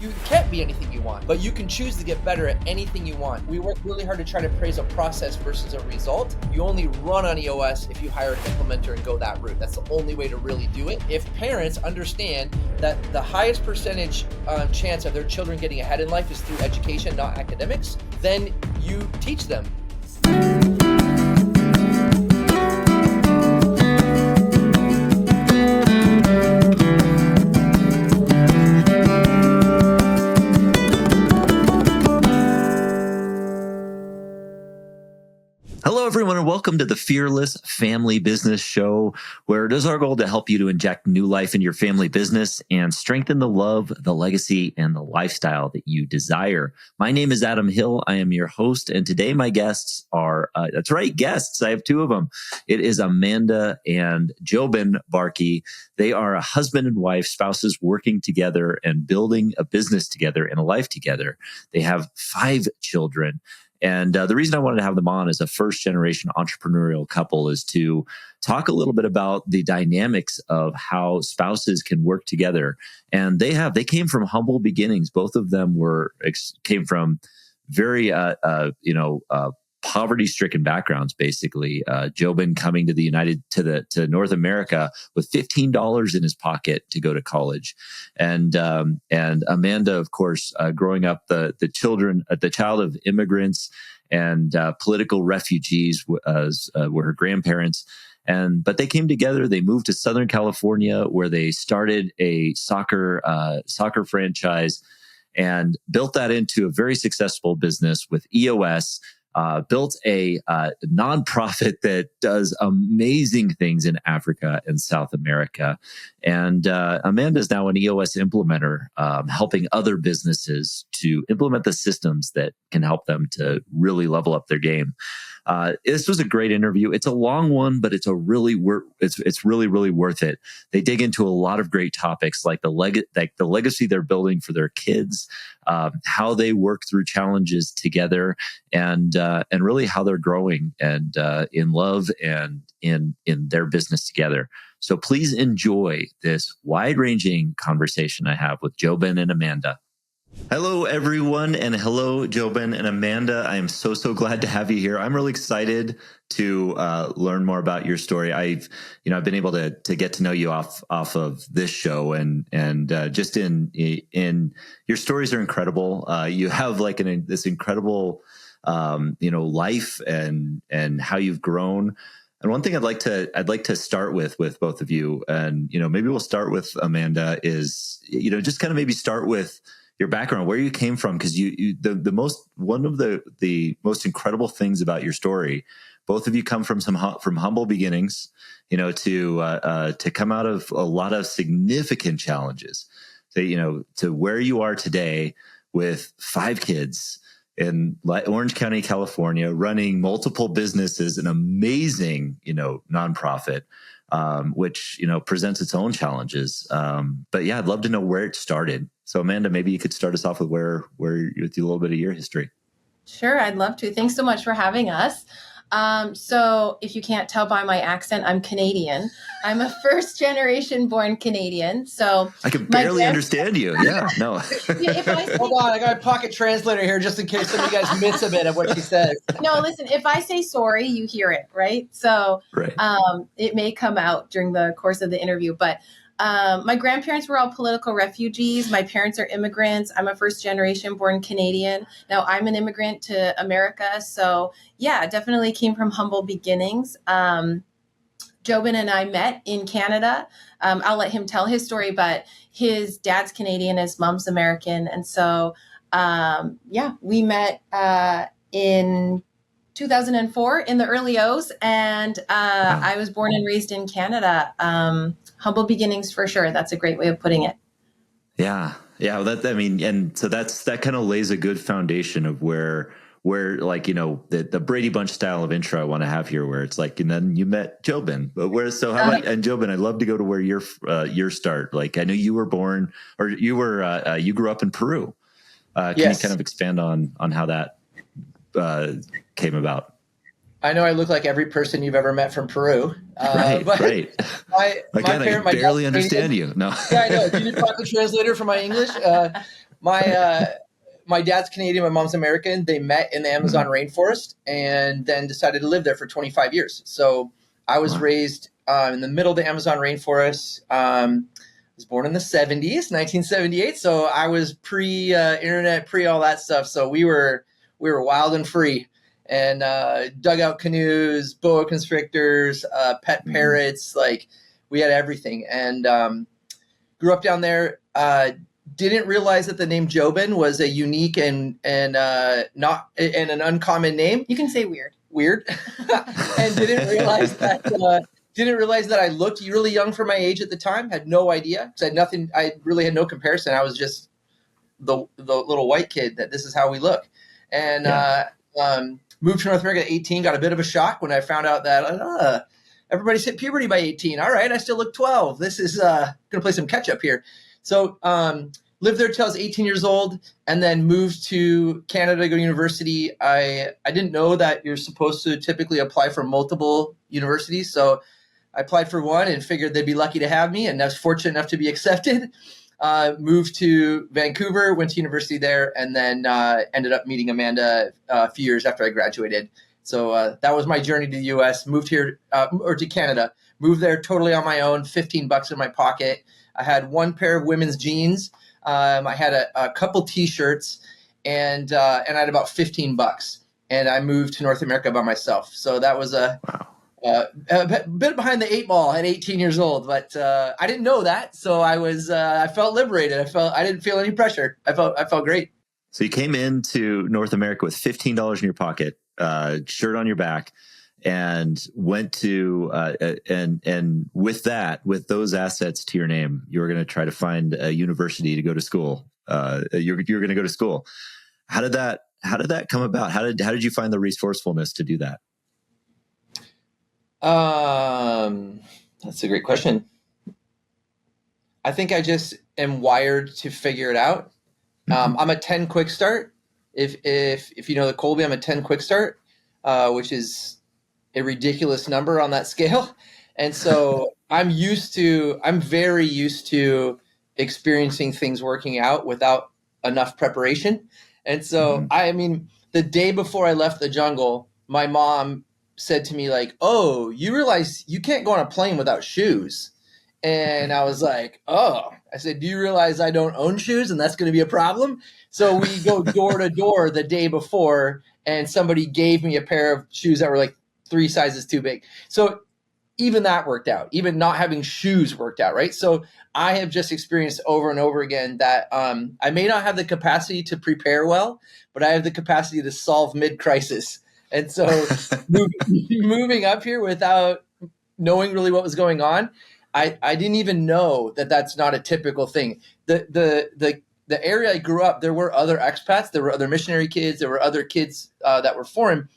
You can't be anything you want, but you can choose to get better at anything you want. We work really hard to try to praise a process versus a result. You only run on EOS if you hire an implementer and go that route. That's the only way to really do it. If parents understand that the highest percentage chance of their children getting ahead in life is through education, not academics, then you teach them. Hello, everyone, and welcome to the Fearless Family Business Show, where it is our goal to help you to inject new life in your family business and strengthen the love, the legacy, and the lifestyle that you desire. My name is Adam Hill. I am your host, and today my guests are, that's right, guests. I have two of them. It is Amanda and JoBen Barkey. They are a husband and wife, spouses working together and building a business together and a life together. They have 5 children. And the reason I wanted to have them on as a first-generation entrepreneurial couple is to talk a little bit about the dynamics of how spouses can work together. And they came from humble beginnings. Both of them came from very poverty-stricken backgrounds. Basically, JoBen coming to North America with $15 in his pocket to go to college, and Amanda, of course, growing up the child of immigrants and political refugees, were her grandparents. But they came together. They moved to Southern California, where they started a soccer franchise and built that into a very successful business with EOS. Built a nonprofit that does amazing things in Africa and South America. And Amanda is now an EOS implementer, helping other businesses to implement the systems that can help them to really level up their game. This was a great interview. It's a long one, but it's really worth it. They dig into a lot of great topics like the legacy they're building for their kids, how they work through challenges together, and really how they're growing and in love and in their business together. So please enjoy this wide-ranging conversation I have with JoBen and Amanda. Hello, everyone, and hello, JoBen and Amanda. I am so glad to have you here. I'm really excited to learn more about your story. I've been able to get to know you off of this show, and just in your stories are incredible. You have like this incredible life and how you've grown. And one thing I'd like to start with both of you, and maybe we'll start with Amanda, is just kind of maybe start with your background, where you came from, because one of the most incredible things about your story, both of you come from from humble beginnings, to come out of a lot of significant challenges, to where you are today with 5 kids in Orange County, California, running multiple businesses, an amazing, nonprofit, which, presents its own challenges. But yeah, I'd love to know where it started. So Amanda, maybe you could start us off with with a little bit of your history. Sure, I'd love to. Thanks so much for having us. So if you can't tell by my accent, I'm Canadian. I'm a first-generation born Canadian. So I can barely understand you. Yeah, no. Hold on, I got a pocket translator here just in case some of you guys miss a bit of what she says. No, listen, if I say sorry, you hear it, right? So right. It may come out during the course of the interview, but my grandparents were all political refugees. My parents are immigrants. I'm a first-generation born Canadian. Now I'm an immigrant to America. So yeah, definitely came from humble beginnings. JoBen and I met in Canada. I'll let him tell his story, but his dad's Canadian, his mom's American. And so, we met in 2004 in the early O's. And I was born and raised in Canada. Humble beginnings for sure. That's a great way of putting it. Yeah. And so that kind of lays a good foundation of where the Brady Bunch style of intro I want to have here, where it's like, and then you met JoBen, but and JoBen, I'd love to go to where your start. Like, I know you were born, or you grew up in Peru. Can you kind of expand on how that came about? I know I look like every person you've ever met from Peru. Right. I barely understand you. No. Yeah, I know. Do you need a translator for my English? my dad's Canadian, my mom's American. They met in the Amazon rainforest and then decided to live there for 25 years. So I was raised in the middle of the Amazon rainforest. I was born in the 70s, 1978. So I was pre-internet, pre all that stuff. So we were wild and free, and dugout canoes, boa constrictors, pet parrots. Like, we had everything, and grew up down there. Didn't realize that the name JoBen was a unique and not and an uncommon name. You can say weird, and didn't realize that I looked really young for my age at the time. Had no idea, because I had nothing. I really had no comparison. I was just the little white kid that this is how we look, and moved to North America at 18. Got a bit of a shock when I found out that everybody's hit puberty by 18. All right, I still look 12. This is gonna play some catch up here. So lived there till I was 18 years old, and then moved to Canada to go to university. I didn't know that you're supposed to typically apply for multiple universities. So I applied for one and figured they'd be lucky to have me, and I was fortunate enough to be accepted. Moved to Vancouver, went to university there, and then ended up meeting Amanda a few years after I graduated. So that was my journey to the U.S. Moved here, or to Canada. Moved there totally on my own, $15 in my pocket. I had one pair of women's jeans. I had a couple T-shirts, and I had about $15. And I moved to North America by myself. So that was a bit behind the 8 ball at 18 years old. But I didn't know that, so I felt liberated. I didn't feel any pressure. I felt great. So you came into North America with $15 in your pocket, shirt on your back, and went to and with those assets to your name, you were going to try to find a university to go to school. You're going to go to school. How did that come about? How did you find the resourcefulness to do that? That's a great question. I think I just am wired to figure it out. I'm a 10 quick start. If you know the Colby, I'm a 10 quick start, which is a ridiculous number on that scale. And so I'm very used to experiencing things working out without enough preparation. And so, I mean, the day before I left the jungle, my mom said to me, like, "Oh, you realize you can't go on a plane without shoes?" And I was like, "Oh." I said, "Do you realize I don't own shoes, and that's going to be a problem?" So we go door to door the day before, and somebody gave me a pair of shoes that were like 3 sizes too big. So even that worked out. Even not having shoes worked out, right? So I have just experienced over and over again that I may not have the capacity to prepare well, but I have the capacity to solve mid-crisis. And so moving up here without knowing really what was going on, I didn't even know that that's not a typical thing. The area I grew up, there were other expats, there were other missionary kids, there were other kids that were foreign,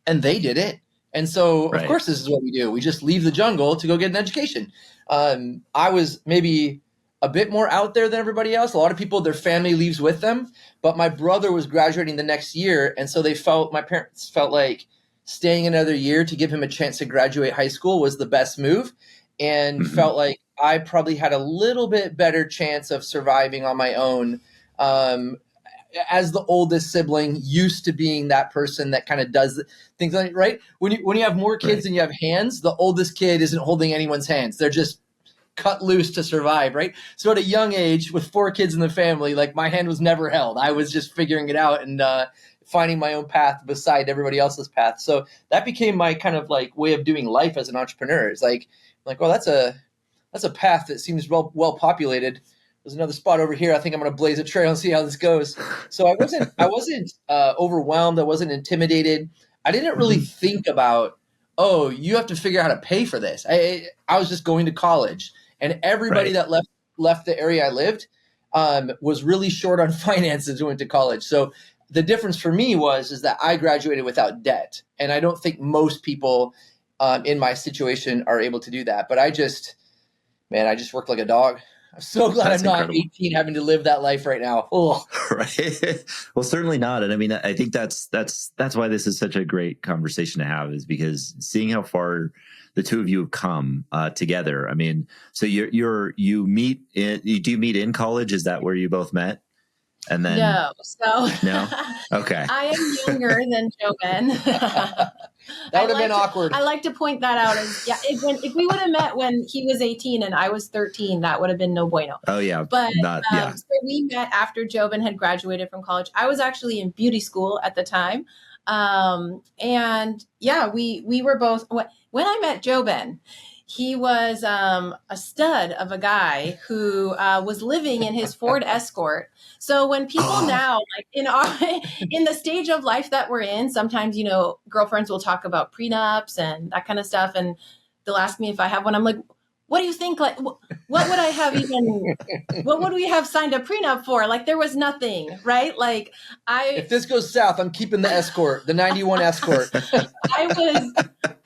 and they did it. And so, of course, this is what we do. We just leave the jungle to go get an education. I was maybe a bit more out there than everybody else. A lot of people, their family leaves with them, but my brother was graduating the next year, and so my parents felt like staying another year to give him a chance to graduate high school was the best move, and felt like I probably had a little bit better chance of surviving on my own. As the oldest sibling, used to being that person that kind of does things like, right? When you have more kids than you have hands, the oldest kid isn't holding anyone's hands. They're just cut loose to survive, right? So at a young age, with 4 kids in the family, like, my hand was never held. I was just figuring it out and finding my own path beside everybody else's path. So that became my kind of like way of doing life as an entrepreneur. It's like, well, that's a path that seems well populated. There's another spot over here. I think I'm going to blaze a trail and see how this goes. So I wasn't overwhelmed. I wasn't intimidated. I didn't really think about, oh, you have to figure out how to pay for this. I was just going to college, and everybody that left the area I lived was really short on finances who went to college. So the difference for me is that I graduated without debt, and I don't think most people in my situation are able to do that. But I just worked like a dog. I'm so glad I'm not 18 having to live that life right now. Oh. Right. Well, certainly not. And I mean, I think that's why this is such a great conversation to have, is because seeing how far the two of you have come together. I mean, so do you meet in college? Is that where you both met? And then No. So no. Okay. I am younger than JoBen. That would have been awkward. I like to point that out as, if we would have met when he was 18 and I was 13, that would have been no bueno. Oh yeah. But yeah. So we met after JoBen had graduated from college. I was actually in beauty school at the time. And yeah, we were both, when I met JoBen, he was a stud of a guy who was living in his Ford Escort. So when people now, like in the stage of life that we're in, sometimes, girlfriends will talk about prenups and that kind of stuff. And they'll ask me if I have one. I'm like, what do you think? Like, what would I have what would we have signed a prenup for? Like, there was nothing, right? Like, if this goes south, I'm keeping the Escort, the 91 Escort.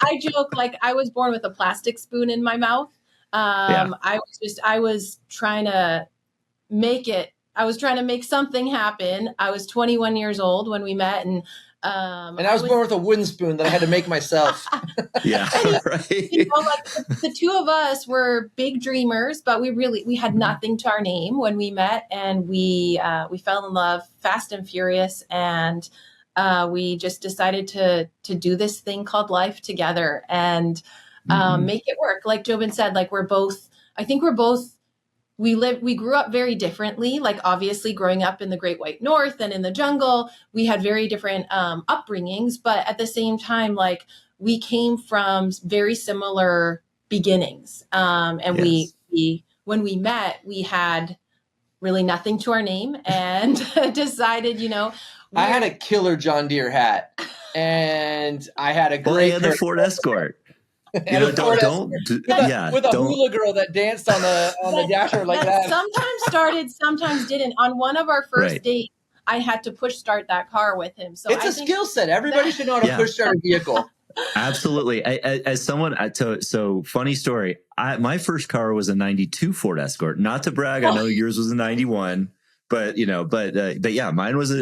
I joke, like, I was born with a plastic spoon in my mouth. I was trying to make it. I was trying to make something happen. I was 21 years old when we met, and I was born with a wooden spoon that I had to make myself. Yeah, right. Like the two of us were big dreamers, but we had nothing to our name when we met, and we fell in love fast and furious, and we just decided to do this thing called life together and make it work. Like JoBen said, like we grew up very differently. Like, obviously growing up in the Great White North and in the jungle, we had very different upbringings, but at the same time, like, we came from very similar beginnings. And yes. When we met, we had really nothing to our name and decided, I had a killer John Deere hat and I had a great the Ford Escort. With a hula girl that danced on the dasher like that. Sometimes started, sometimes didn't. On one of our first dates, I had to push start that car with him. So it's a skill set. Everybody should know how to push start a vehicle. Absolutely. As someone, so funny story. My first car was a 92 Ford Escort. Not to brag, I know yours was a 91. But yeah, mine was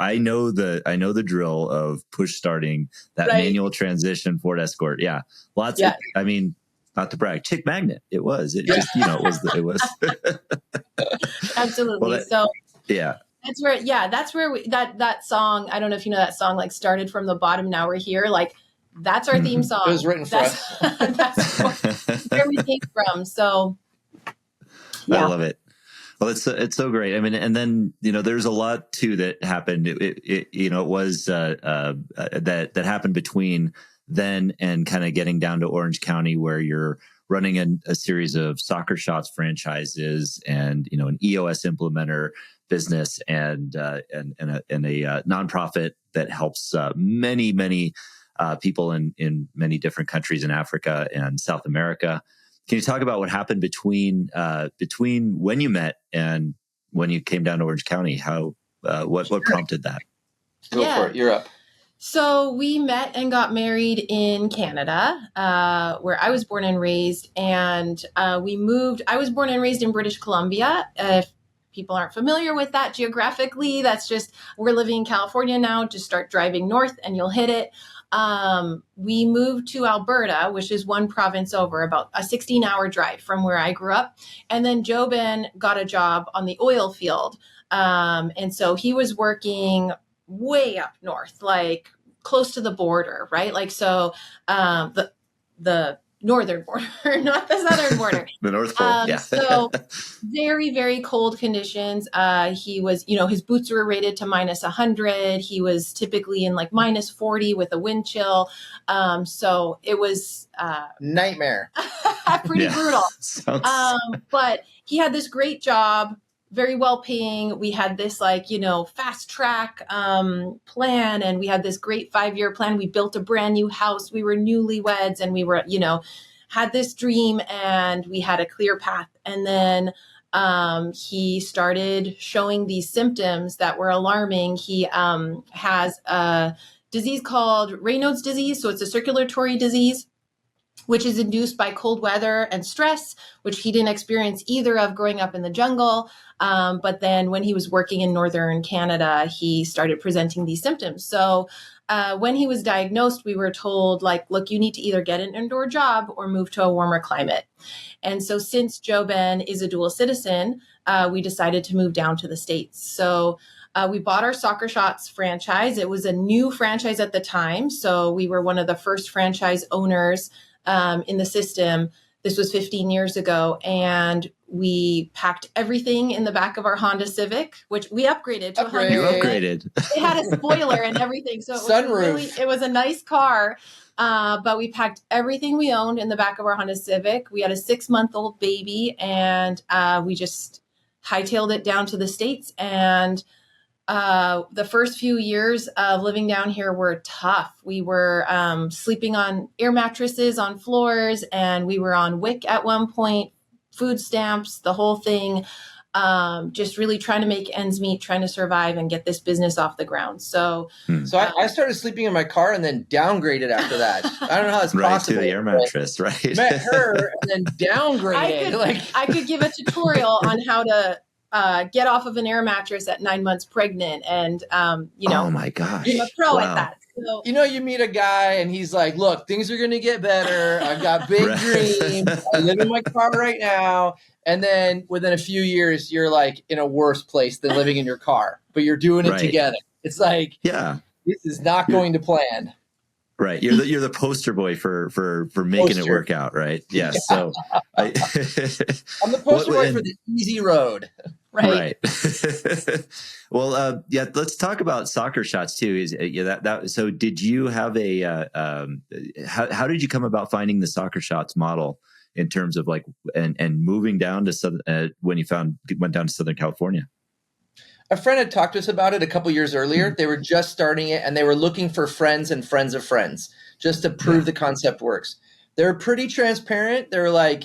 I know the drill of push starting that manual transmission Ford Escort. Yeah, lots. Yeah. I mean, not to brag, chick magnet. It was. It just it was. Absolutely. That's where that song. I don't know if you know that song. Like, started from the bottom. Now we're here. Like, that's our theme song. It was written for us. That's where we came from. So I love it. Well, it's so great. I mean, and then, there's a lot too that happened. It was that happened between then and kind of getting down to Orange County, where you're running a series of Soccer Shots franchises and, an EOS implementer business and a nonprofit that helps many people in many different countries in Africa and South America. Can you talk about what happened between when you met and when you came down to Orange County? How what prompted that? Go for it. You're up. So we met and got married in Canada, where I was born and raised, and we moved. I was born and raised in British Columbia. If people aren't familiar with that geographically, that's just, we're living in California now. Just start driving north and you'll hit it. We moved to Alberta, which is one province over, about a 16-hour drive from where I grew up. And then JoBen got a job on the oil field. And so he was working way up north, like close to the border, right? Like, so, the northern border, not the southern border. The North Pole, yeah. So very, very cold conditions. He was, his boots were rated to -100. He was typically in like -40 with a wind chill. So it was nightmare. Pretty brutal. But he had this great job, very well paying. We had this fast track plan, and we had this great 5-year plan. We built a brand new house. We were newlyweds, and we were, had this dream, and we had a clear path. And then he started showing these symptoms that were alarming. He has a disease called Raynaud's disease. So it's a circulatory disease. which is induced by cold weather and stress, which he didn't experience either of growing up in the jungle. But then when he was working in northern Canada, he started presenting these symptoms. So when he was diagnosed, we were told, like, look, you need to either get an indoor job or move to a warmer climate. And so since JoBen is a dual citizen, we decided to move down to the States. So we bought our Soccer Shots franchise. It was a new franchise at the time. So we were one of the first franchise owners in the system. This was 15 years ago. And we packed everything in the back of our Honda Civic, which we upgraded to a Honda You Civic. upgraded. It had a spoiler and everything. So Sunroof. it was a nice car. But we packed everything we owned in the back of our Honda Civic. We had a 6-month-old baby, and we just hightailed it down to the States. And the first few years of living down here were tough. We were sleeping on air mattresses on floors, and we were on WIC at one point, food stamps, the whole thing. Just really trying to make ends meet, trying to survive and get this business off the ground. So, I started sleeping in my car and then downgraded after that. I don't know how it's Right possible. to the air mattress, right? Met her and then downgraded. I could give a tutorial on how to get off of an air mattress at 9 months pregnant. And, Oh my gosh. I'm a pro Wow. at that. So, you meet a guy and he's like, look, things are going to get better. I've got big dreams. I live in my car right now. And then within a few years, you're like in a worse place than living in your car, but you're doing it together. It's like, this is not going to plan. Right. You're the poster boy for making it work out, right? Yeah. So I'm the poster boy for the easy road. Right. Well, let's talk about Soccer Shots too. So did you have how did you come about finding the Soccer Shots model in terms of like, and moving down to Southern, when you went down to Southern California? A friend had talked to us about it a couple years earlier. They were just starting it, and they were looking for friends and friends of friends just to prove the concept works. They were pretty transparent. They were like,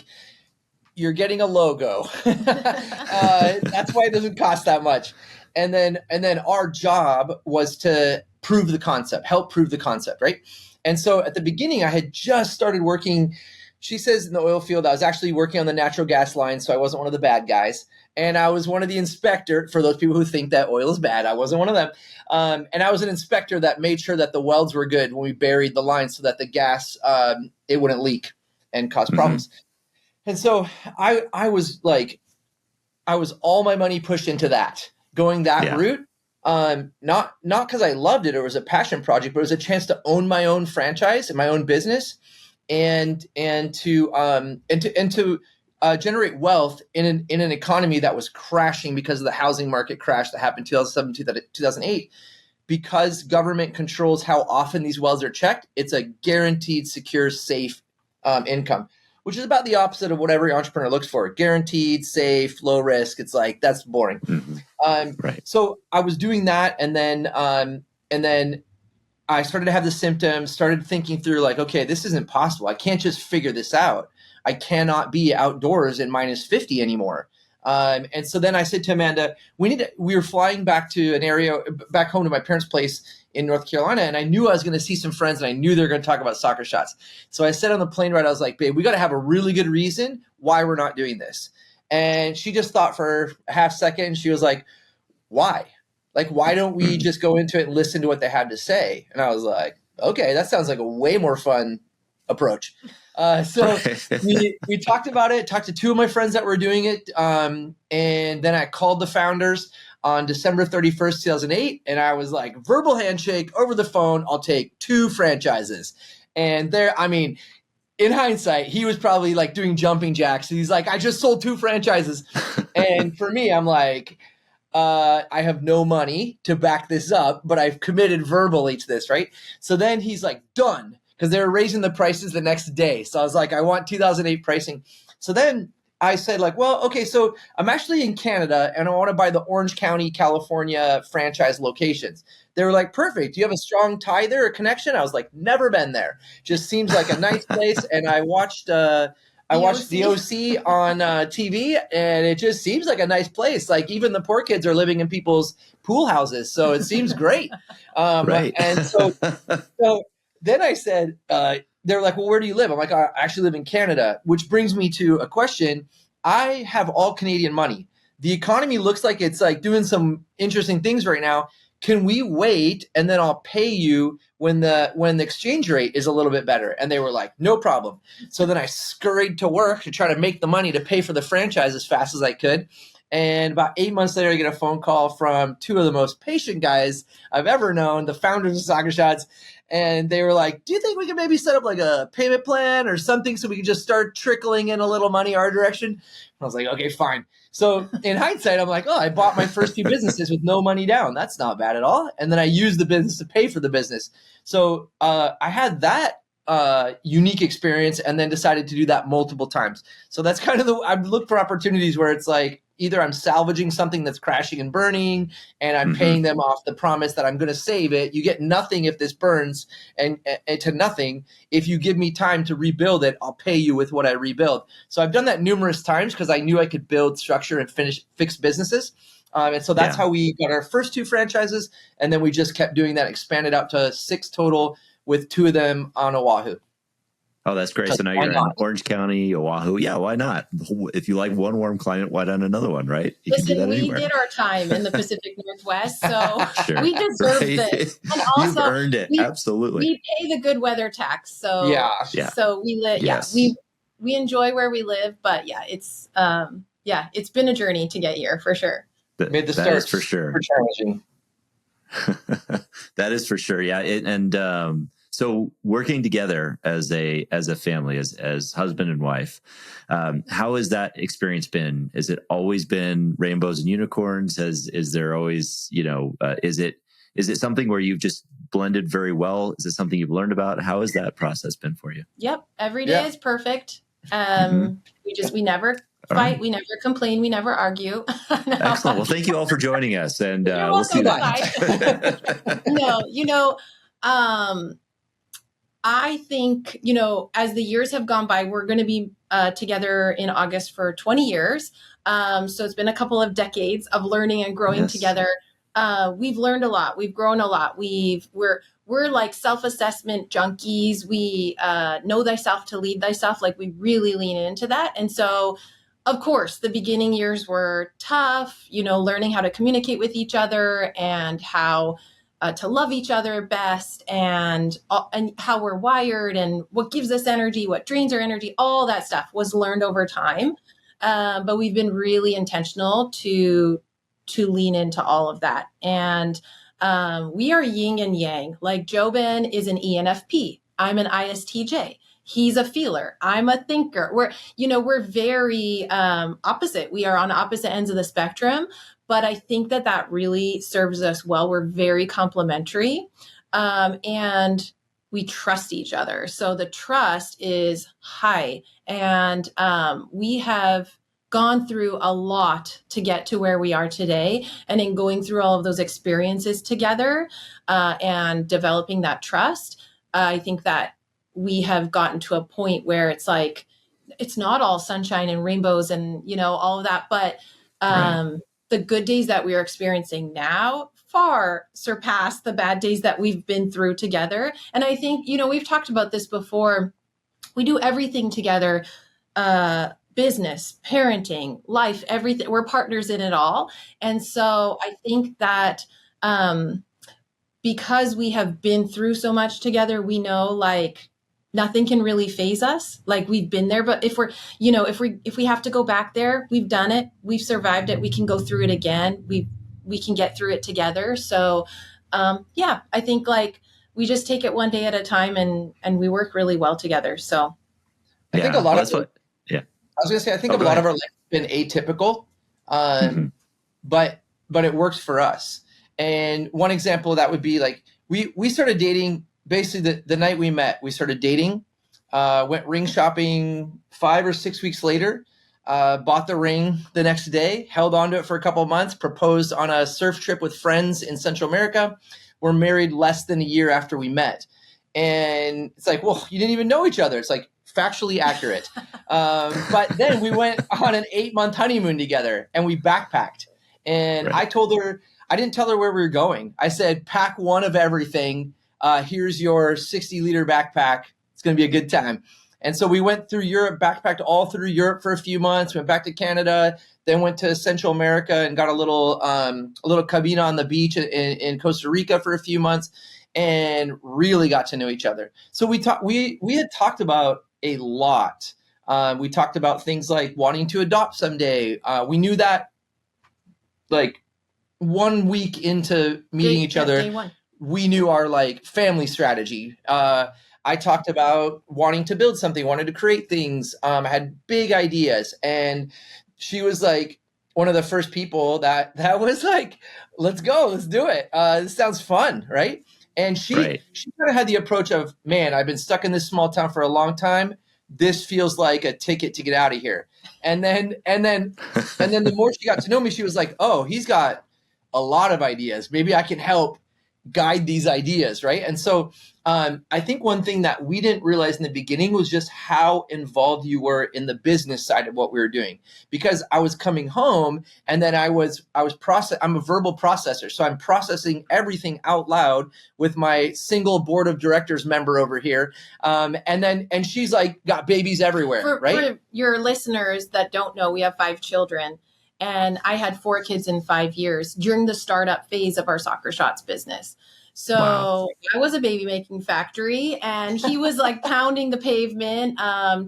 you're getting a logo. That's why it doesn't cost that much. And then our job was to prove the concept, help prove the concept, right? And so at the beginning, I had just started working, she says, in the oil field. I was actually working on the natural gas line, so I wasn't one of the bad guys. And I was one of the inspector, for those people who think that oil is bad, I wasn't one of them. And I was an inspector that made sure that the welds were good when we buried the line so that the gas, it wouldn't leak and cause problems. And so I was all my money pushed into that, going that route. Not because I loved it or it was a passion project, but it was a chance to own my own franchise and my own business and to generate wealth in an economy that was crashing because of the housing market crash that happened 2007, 2008. Because government controls how often these wells are checked, it's a guaranteed, secure, safe income, which is about the opposite of what every entrepreneur looks for. Guaranteed, safe, low risk. It's like, that's boring. So I was doing that, and then I started to have the symptoms, started thinking through like, okay, this isn't possible. I can't just figure this out. I cannot be outdoors in minus 50 anymore. And so then I said to Amanda, we were flying back to an area, back home to my parents' place in North Carolina. And I knew I was going to see some friends, and I knew they were going to talk about Soccer Shots. So I said on the plane ride, I was like, babe, we got to have a really good reason why we're not doing this. And she just thought for a half second. She was like, why? Like, why don't we just go into it and listen to what they had to say? And I was like, okay, that sounds like a way more fun approach. So we talked about it, talked to two of my friends that were doing it. And then I called the founders on December 31st, 2008. And I was like, verbal handshake over the phone. I'll take 2 franchises. And in hindsight, he was probably like doing jumping jacks. He's like, I just sold 2 franchises. And for me, I'm like, I have no money to back this up, but I've committed verbally to this, right? So then he's like, done. Because they were raising the prices the next day. So I was like, I want 2008 pricing. So then I said like, well, okay, so I'm actually in Canada and I want to buy the Orange County, California franchise locations. They were like, perfect. Do you have a strong tie there, a connection? I was like, never been there. Just seems like a nice place. And I watched the OC on TV, and it just seems like a nice place. Like even the poor kids are living in people's pool houses. So it seems great. Right. And so then I said, they're like, well, where do you live? I'm like, I actually live in Canada, which brings me to a question. I have all Canadian money. The economy looks like it's like doing some interesting things right now. Can we wait and then I'll pay you when the exchange rate is a little bit better? And they were like, no problem. So then I scurried to work to try to make the money to pay for the franchise as fast as I could. And about 8 months later, I get a phone call from two of the most patient guys I've ever known, the founders of Soccer Shots. And they were like, do you think we could maybe set up like a payment plan or something so we can just start trickling in a little money our direction? I was like, okay, fine. So in hindsight, I'm like, oh, I bought my first few businesses with no money down. That's not bad at all. And then I used the business to pay for the business. So I had that unique experience and then decided to do that multiple times. So that's kind of I've looked for opportunities where it's like, either I'm salvaging something that's crashing and burning and I'm paying them off the promise that I'm going to save it. You get nothing if this burns and to nothing. If you give me time to rebuild it, I'll pay you with what I rebuild. So I've done that numerous times because I knew I could build structure and fix businesses. And so that's how we got our first 2 franchises. And then we just kept doing that, expanded out to 6 total with 2 of them on Oahu. Oh, that's great. So now you're in Orange County, Oahu. Yeah, why not? If you like one warm climate, why not another one, right? You Listen, can do that we anywhere. did our time in the Pacific Northwest, so we deserve this. And also, you've earned it. Absolutely. We pay the good weather tax. So so we live. Yes. We enjoy where we live, but it's it's been a journey to get here for sure. Made the start for sure. Challenging. That is for sure. Yeah. So working together as a family, as husband and wife, how has that experience been? Has it always been rainbows and unicorns? Is there always, is it something where you've just blended very well? Is it something you've learned about? How has that process been for you? Yep. Every day is perfect. We never fight. We never complain. We never argue. No. Excellent. Well, thank you all for joining us, and we'll see that. I think, as the years have gone by, we're going to be together in August for 20 years. So it's been a couple of decades of learning and growing together. We've learned a lot. We've grown a lot. We're like self-assessment junkies. We know thyself to lead thyself. Like we really lean into that. And so, of course, the beginning years were tough, learning how to communicate with each other and how to love each other best and how we're wired and what gives us energy, what drains our energy, all that stuff was learned over time. But we've been really intentional to lean into all of that. And we are yin and yang. Like JoBen is an ENFP. I'm an ISTJ. He's a feeler. I'm a thinker. We're very opposite. We are on opposite ends of the spectrum. But I think that really serves us well. We're very complementary and we trust each other. So the trust is high. And we have gone through a lot to get to where we are today. And in going through all of those experiences together and developing that trust, I think that we have gotten to a point where it's like, it's not all sunshine and rainbows and, all of that. But the good days that we are experiencing now far surpass the bad days that we've been through together. And I think, we've talked about this before. We do everything together, business, parenting, life, everything. We're partners in it all. And so I think that because we have been through so much together, we know like nothing can really phase us. Like we've been there, but if we have to go back there, we've done it, we've survived it. We can go through it again. We can get through it together. So, I think like we just take it one day at a time and we work really well together. So I think a lot of it, I was going to say, I think a lot of our life has been atypical, but it works for us. And one example of that would be like, we started dating basically the night we met. We started dating, went ring shopping 5 or 6 weeks later, bought the ring the next day, held on to it for a couple of months, proposed on a surf trip with friends in Central America. We're married less than a year after we met. And it's like, well, you didn't even know each other. It's like factually accurate. But then we went on an 8-month honeymoon together and we backpacked. And I told her, I didn't tell her where we were going. I said, pack one of everything. Here's your 60-liter backpack. going to be a good time. And so we went through Europe, backpacked all through Europe for a few months, went back to Canada, then went to Central America and got a little cabina on the beach in Costa Rica for a few months, and really got to know each other. So we had talked about a lot. We talked about things like wanting to adopt someday. We knew that like 1 week into meeting each other, day one. We knew our like family strategy. I talked about wanting to build something, wanted to create things, had big ideas. And she was like one of the first people that was like, let's go, let's do it. This sounds fun, right? And she kind of had the approach of, man, I've been stuck in this small town for a long time. This feels like a ticket to get out of here. And then the more she got to know me, she was like, oh, he's got a lot of ideas. Maybe I can help guide these ideas, right? And so I think one thing that we didn't realize in the beginning was just how involved you were in the business side of what we were doing. Because I was coming home and then I'm a verbal processor. So I'm processing everything out loud with my single board of directors member over here. And she's like got babies everywhere, right? For your listeners that don't know, we have 5 children. And I had 4 kids in 5 years during the startup phase of our Soccer Shots business. So wow. I was a baby making factory, and he was like pounding the pavement,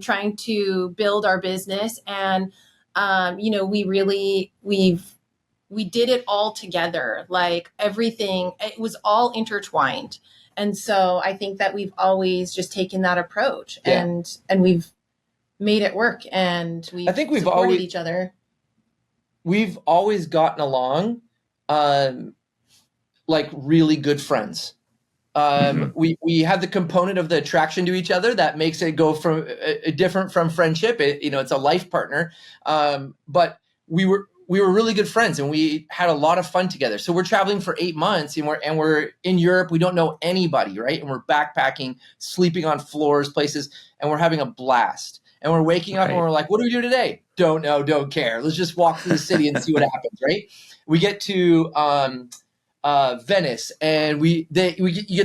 trying to build our business. And, we did it all together, like everything, it was all intertwined. And so I think that we've always just taken that approach and we've made it work, and we've supported each other. We've always gotten along like really good friends. We have the component of the attraction to each other that makes it go from different from friendship. It's a life partner. But we were really good friends, and we had a lot of fun together. So we're traveling for 8 months, and we're in Europe. We don't know anybody, right? And we're backpacking, sleeping on floors, places, and we're having a blast. And we're waking up and we're like, what do we do today? Don't know, don't care. Let's just walk through the city and see what happens, right? We get to Venice, and you get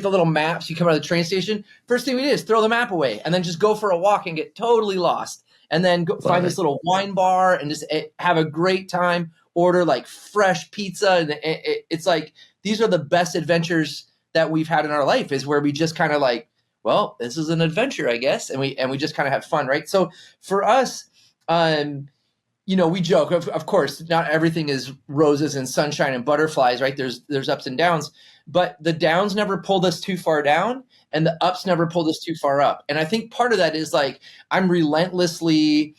the little maps. You come out of the train station. First thing we did is throw the map away and then just go for a walk and get totally lost. And then go find this little wine bar and just have a great time, order like fresh pizza. And it's like, these are the best adventures that we've had in our life, is where we just kind of like, well, this is an adventure, I guess. And we just kind of have fun, right? So for us, we joke, of course, not everything is roses and sunshine and butterflies, right? There's ups and downs, but the downs never pulled us too far down, and the ups never pulled us too far up. And I think part of that is like, I'm relentlessly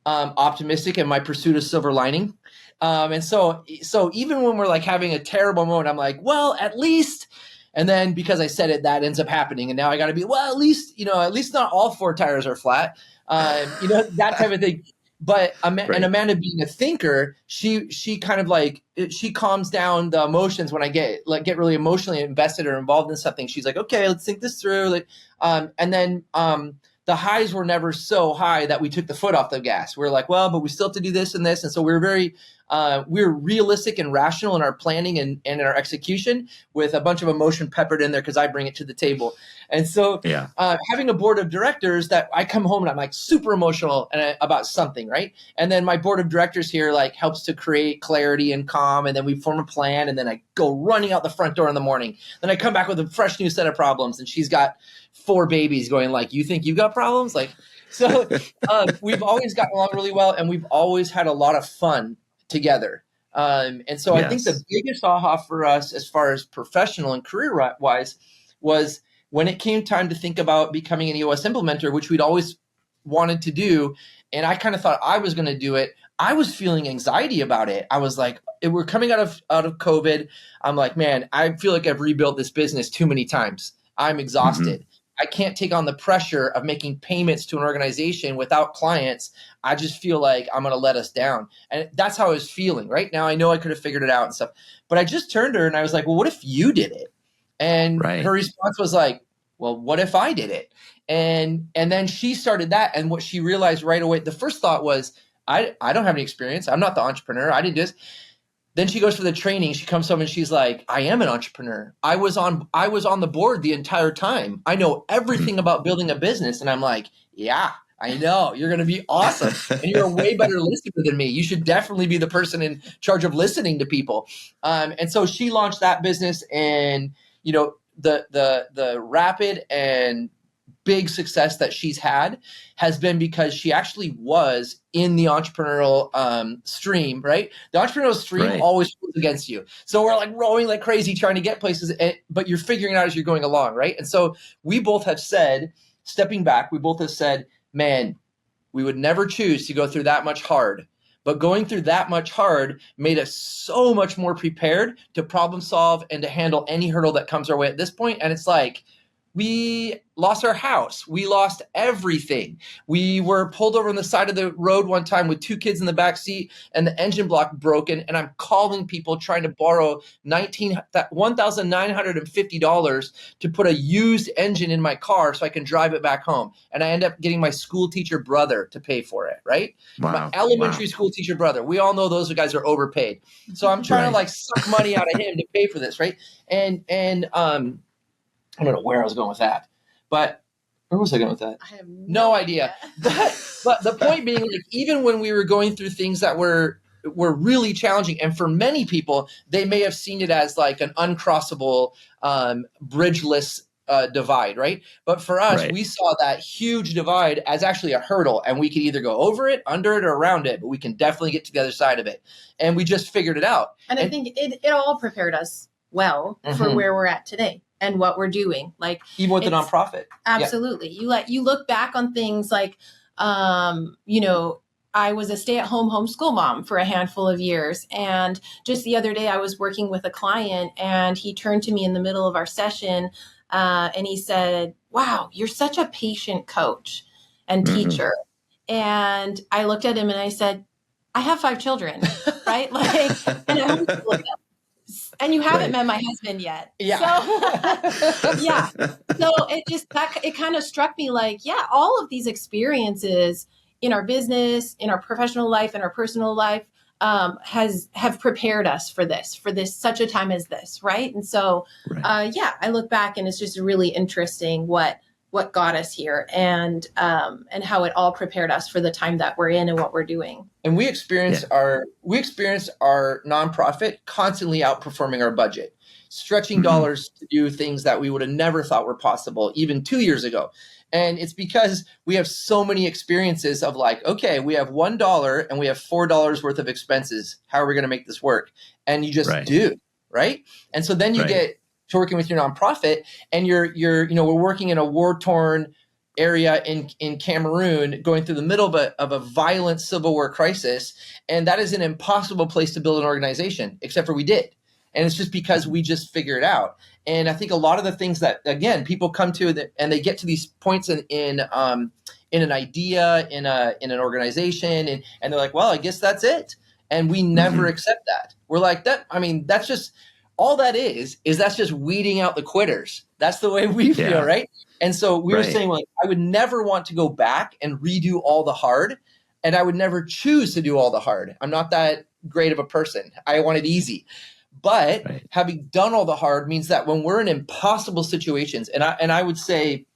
optimistic in my pursuit of silver lining. And so even when we're like having a terrible moment, I'm like, well, at least. And then because I said it, that ends up happening. And now I got to be, well, at least not all 4 tires are flat, that type of thing. But and Amanda, being a thinker, she kind of like, she calms down the emotions when I get really emotionally invested or involved in something. She's like, okay, let's think this through. And then the highs were never so high that we took the foot off the gas. We're like, well, but we still have to do this and this. And so we're we're realistic and rational in our planning and in our execution, with a bunch of emotion peppered in there because I bring it to the table. And so having a board of directors that I come home and I'm like super emotional about something, right? And then my board of directors here like helps to create clarity and calm. And then we form a plan, and then I go running out the front door in the morning. Then I come back with a fresh new set of problems, and she's got 4 babies going like, you think you got problems? Like, so we've always gotten along really well, and we've always had a lot of fun together. And so I think the biggest aha for us as far as professional and career wise was when it came time to think about becoming an EOS implementer, which we'd always wanted to do. And I kind of thought I was going to do it. I was feeling anxiety about it. I was like, we're coming out of COVID. I'm like, man, I feel like I've rebuilt this business too many times. I'm exhausted. I can't take on the pressure of making payments to an organization without clients. I just feel like I'm going to let us down. And that's how I was feeling. Right now, I know I could have figured it out and stuff, but I just turned to her and I was like, well, what if you did it? And her response was like, well, what if I did it? And then she started that. And what she realized right away, the first thought was, I don't have any experience. I'm not the entrepreneur. I didn't do this. then she goes for the training. She comes home and she's like, I am an entrepreneur. I was on the board the entire time. I know everything about building a business. And I'm like, yeah, I know. You're going to be awesome. And you're a way better listener than me. You should definitely be the person in charge of listening to people. And so she launched that business, and, you know, the rapid and big success that she's had has been because she actually was in the entrepreneurial stream, right? The entrepreneurial stream always goes against you. So we're like rowing like crazy trying to get places, but you're figuring it out as you're going along, right? And so we both have said, stepping back, we both have said, man, we would never choose to go through that much hard. But going through that much hard made us so much more prepared to problem solve and to handle any hurdle that comes our way at this point. And it's like, we lost our house. We lost everything. We were pulled over on the side of the road one time with 2 kids in the back seat and the engine block broken. And I'm calling people trying to borrow $1,950 to put a used engine in my car so I can drive it back home. And I end up getting my school teacher brother to pay for it, right? Wow. My elementary school teacher brother. We all know those guys are overpaid. So I'm trying to like suck money out of him to pay for this, right? And I don't know where I was going with that, but where was I going with that? I have no idea. But the point being, like, even when we were going through things that were really challenging, and for many people, they may have seen it as like an uncrossable, bridgeless divide, right? But for us, we saw that huge divide as actually a hurdle, and we could either go over it, under it, or around it, but we can definitely get to the other side of it. And we just figured it out. And I think it all prepared us well for where we're at today and what we're doing. Like, even with the nonprofit. Absolutely. Yeah. You look back on things like, you know, I was a stay-at-home homeschool mom for a handful of years. And just the other day I was working with a client, and he turned to me in the middle of our session, and he said, wow, you're such a patient coach and teacher. And I looked at him and I said, I have 5 children, right? Like, and I homeschool them. And you haven't met my husband yet. Yeah. So, yeah. So it kind of struck me like, yeah, all of these experiences in our business, in our professional life, in our personal life, have prepared us for this, such a time as this. Right. And so, I look back and it's just really interesting what got us here, and how it all prepared us for the time that we're in and what we're doing. And we experienced our nonprofit constantly outperforming our budget, stretching dollars to do things that we would have never thought were possible even 2 years ago. And it's because we have so many experiences of like, okay, we have $1 and we have $4 worth of expenses. How are we going to make this work? And you just do, right? And so then you get to working with your nonprofit, and you're we're working in a war-torn area in Cameroon, going through the middle of a violent civil war crisis. And that is an impossible place to build an organization, except for we did. And it's just because we just figured it out. And I think a lot of the things that, again, people come to and they get to these points in an idea, in an organization, and they're like, well, I guess that's it. And we never accept that. We're like, that's just, all that is that's just weeding out the quitters. That's the way we feel, right? And so we were saying, like, I would never want to go back and redo all the hard, and I would never choose to do all the hard. I'm not that great of a person. I want it easy. But having done all the hard means that when we're in impossible situations, and I would say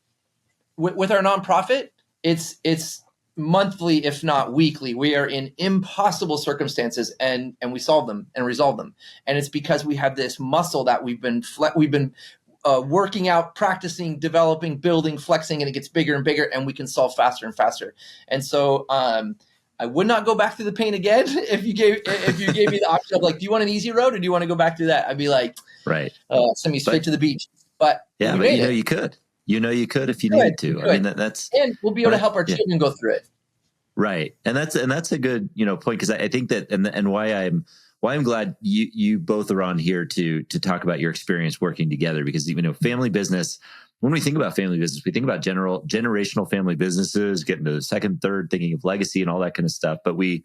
with our nonprofit, it's monthly, if not weekly, we are in impossible circumstances, and we solve them and resolve them. And it's because we have this muscle that we've been working out, practicing, developing, building, flexing, and it gets bigger and bigger, and we can solve faster and faster. And so I would not go back through the pain again if you gave me the option of like, do you want an easy road or do you want to go back through that? I'd be like, send me straight to the beach. But you could. You could if you needed to. I mean, that's, and we'll be able to help our children go through it. Right. And that's a good, point, because I think that, and why I'm glad you both are on here to talk about your experience working together, because, family business, when we think about family business, we think about generational family businesses, getting to the second, third, thinking of legacy and all that kind of stuff. But we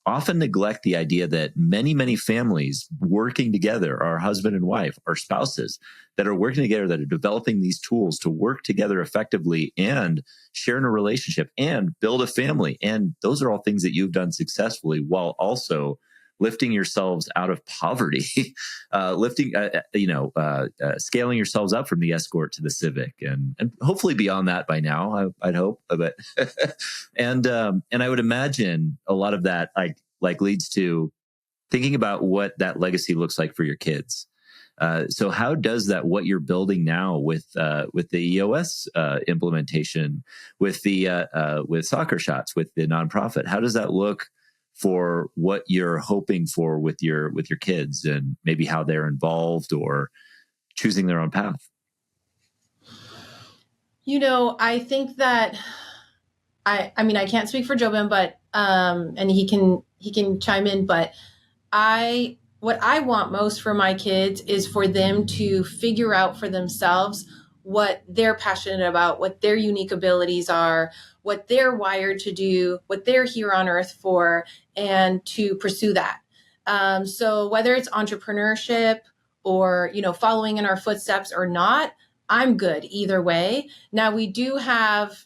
often neglect the idea that many, many families working together, our husband and wife, our spouses that are working together, that are developing these tools to work together effectively and share in a relationship and build a family. And those are all things that you've done successfully while also lifting yourselves out of poverty, scaling yourselves up from the Escort to the Civic, and hopefully beyond that by now. I'd hope, but and I would imagine a lot of that like leads to thinking about what that legacy looks like for your kids. So how does that, what you're building now with the EOS implementation, with the with Soccer Shots, with the nonprofit, how does that look for what you're hoping for with your kids, and maybe how they're involved or choosing their own path? I think that I mean, I can't speak for JoBen, but and he can chime in, but what I want most for my kids is for them to figure out for themselves what they're passionate about, what their unique abilities are, what they're wired to do, what they're here on earth for, and to pursue that. So whether it's entrepreneurship or, following in our footsteps or not, I'm good either way. Now, we do have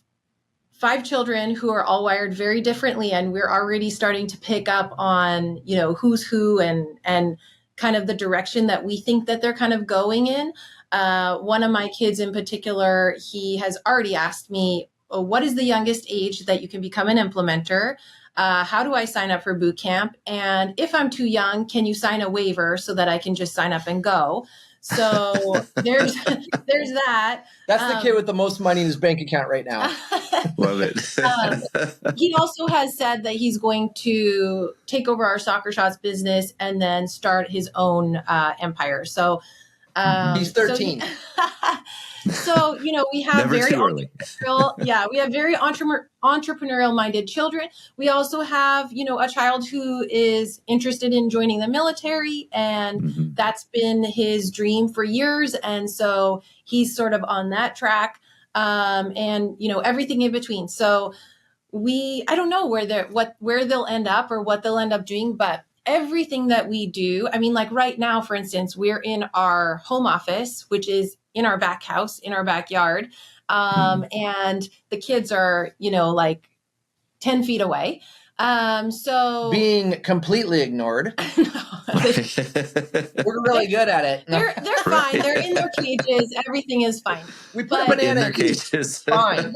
5 children who are all wired very differently, and we're already starting to pick up on, who's who and kind of the direction that we think that they're kind of going in. One of my kids in particular, he has already asked me, oh, what is the youngest age that you can become an implementer? How do I sign up for boot camp? And if I'm too young, can you sign a waiver so that I can just sign up and go? So there's that. That's the kid with the most money in his bank account right now. Love it. He also has said that he's going to take over our Soccer Shots business and then start his own empire. So he's 13. So, we have Never very too early. we have very entrepreneurial minded children. We also have, a child who is interested in joining the military, and that's been his dream for years. And so he's sort of on that track, and, everything in between. So I don't know where they'll end up or what they'll end up doing, but everything that we do, I mean, like right now, for instance, we're in our home office, which is in our back house, in our backyard. And the kids are, like 10 feet away. So being completely ignored. We're really good at it. They're fine. They're in their cages. Everything is fine. We put a banana in their cages. Fine.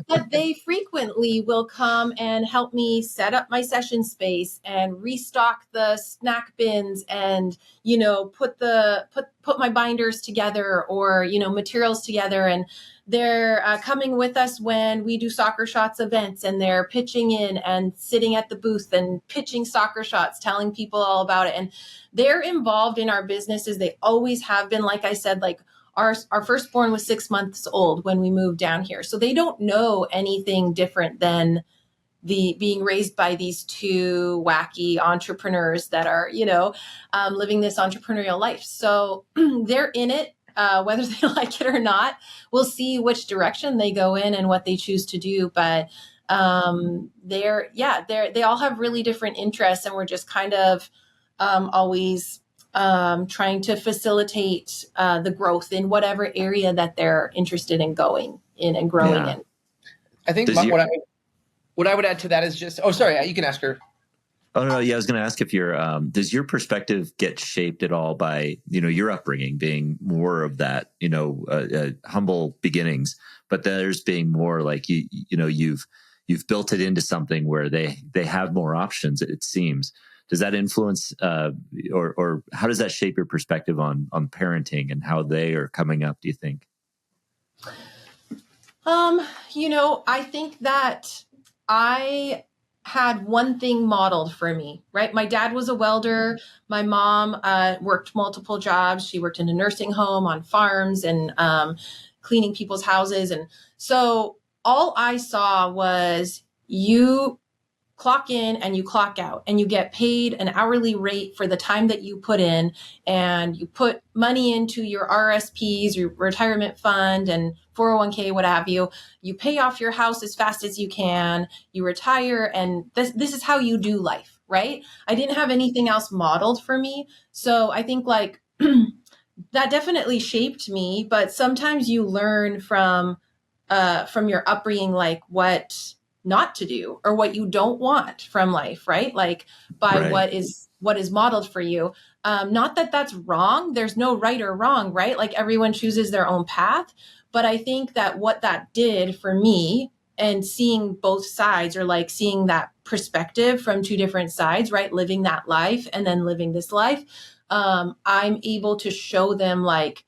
But they frequently will come and help me set up my session space and restock the snack bins and, put my binders together or, materials together. And they're coming with us when we do Soccer Shots events, and they're pitching in and sitting at the booth and pitching Soccer Shots, telling people all about it. And they're involved in our businesses. They always have been. Like I said, like our firstborn was 6 months old when we moved down here. So they don't know anything different than being raised by these 2 wacky entrepreneurs that are, living this entrepreneurial life. So they're in it. Whether they like it or not, we'll see which direction they go in and what they choose to do. But they all have really different interests, and we're just kind of always trying to facilitate the growth in whatever area that they're interested in going in and growing in. I think what I would add to that is just, oh, sorry, you can ask her. Oh, no, yeah, I was going to ask if does your perspective get shaped at all by, your upbringing being more of that, humble beginnings, but there's being more like, you've built it into something where they have more options, it seems. Does that influence, or how does that shape your perspective on parenting and how they are coming up, do you think? I think that I had one thing modeled for me, right? My dad was a welder. My mom worked multiple jobs. She worked in a nursing home, on farms, and cleaning people's houses. And so all I saw was you clock in and you clock out, and you get paid an hourly rate for the time that you put in, and you put money into your RSPs, your retirement fund, and 401k, what have you. You pay off your house as fast as you can, you retire, and this is how you do life, right? I didn't have anything else modeled for me. So I think like that definitely shaped me, but sometimes you learn from your upbringing, like what not to do or what you don't want from life, right? Like by what is what is modeled for you. Not that that's wrong. There's no right or wrong, right? Like everyone chooses their own path. But I think that what that did for me, and seeing both sides, or like seeing that perspective from two different sides, right? Living that life and then living this life. I'm able to show them like,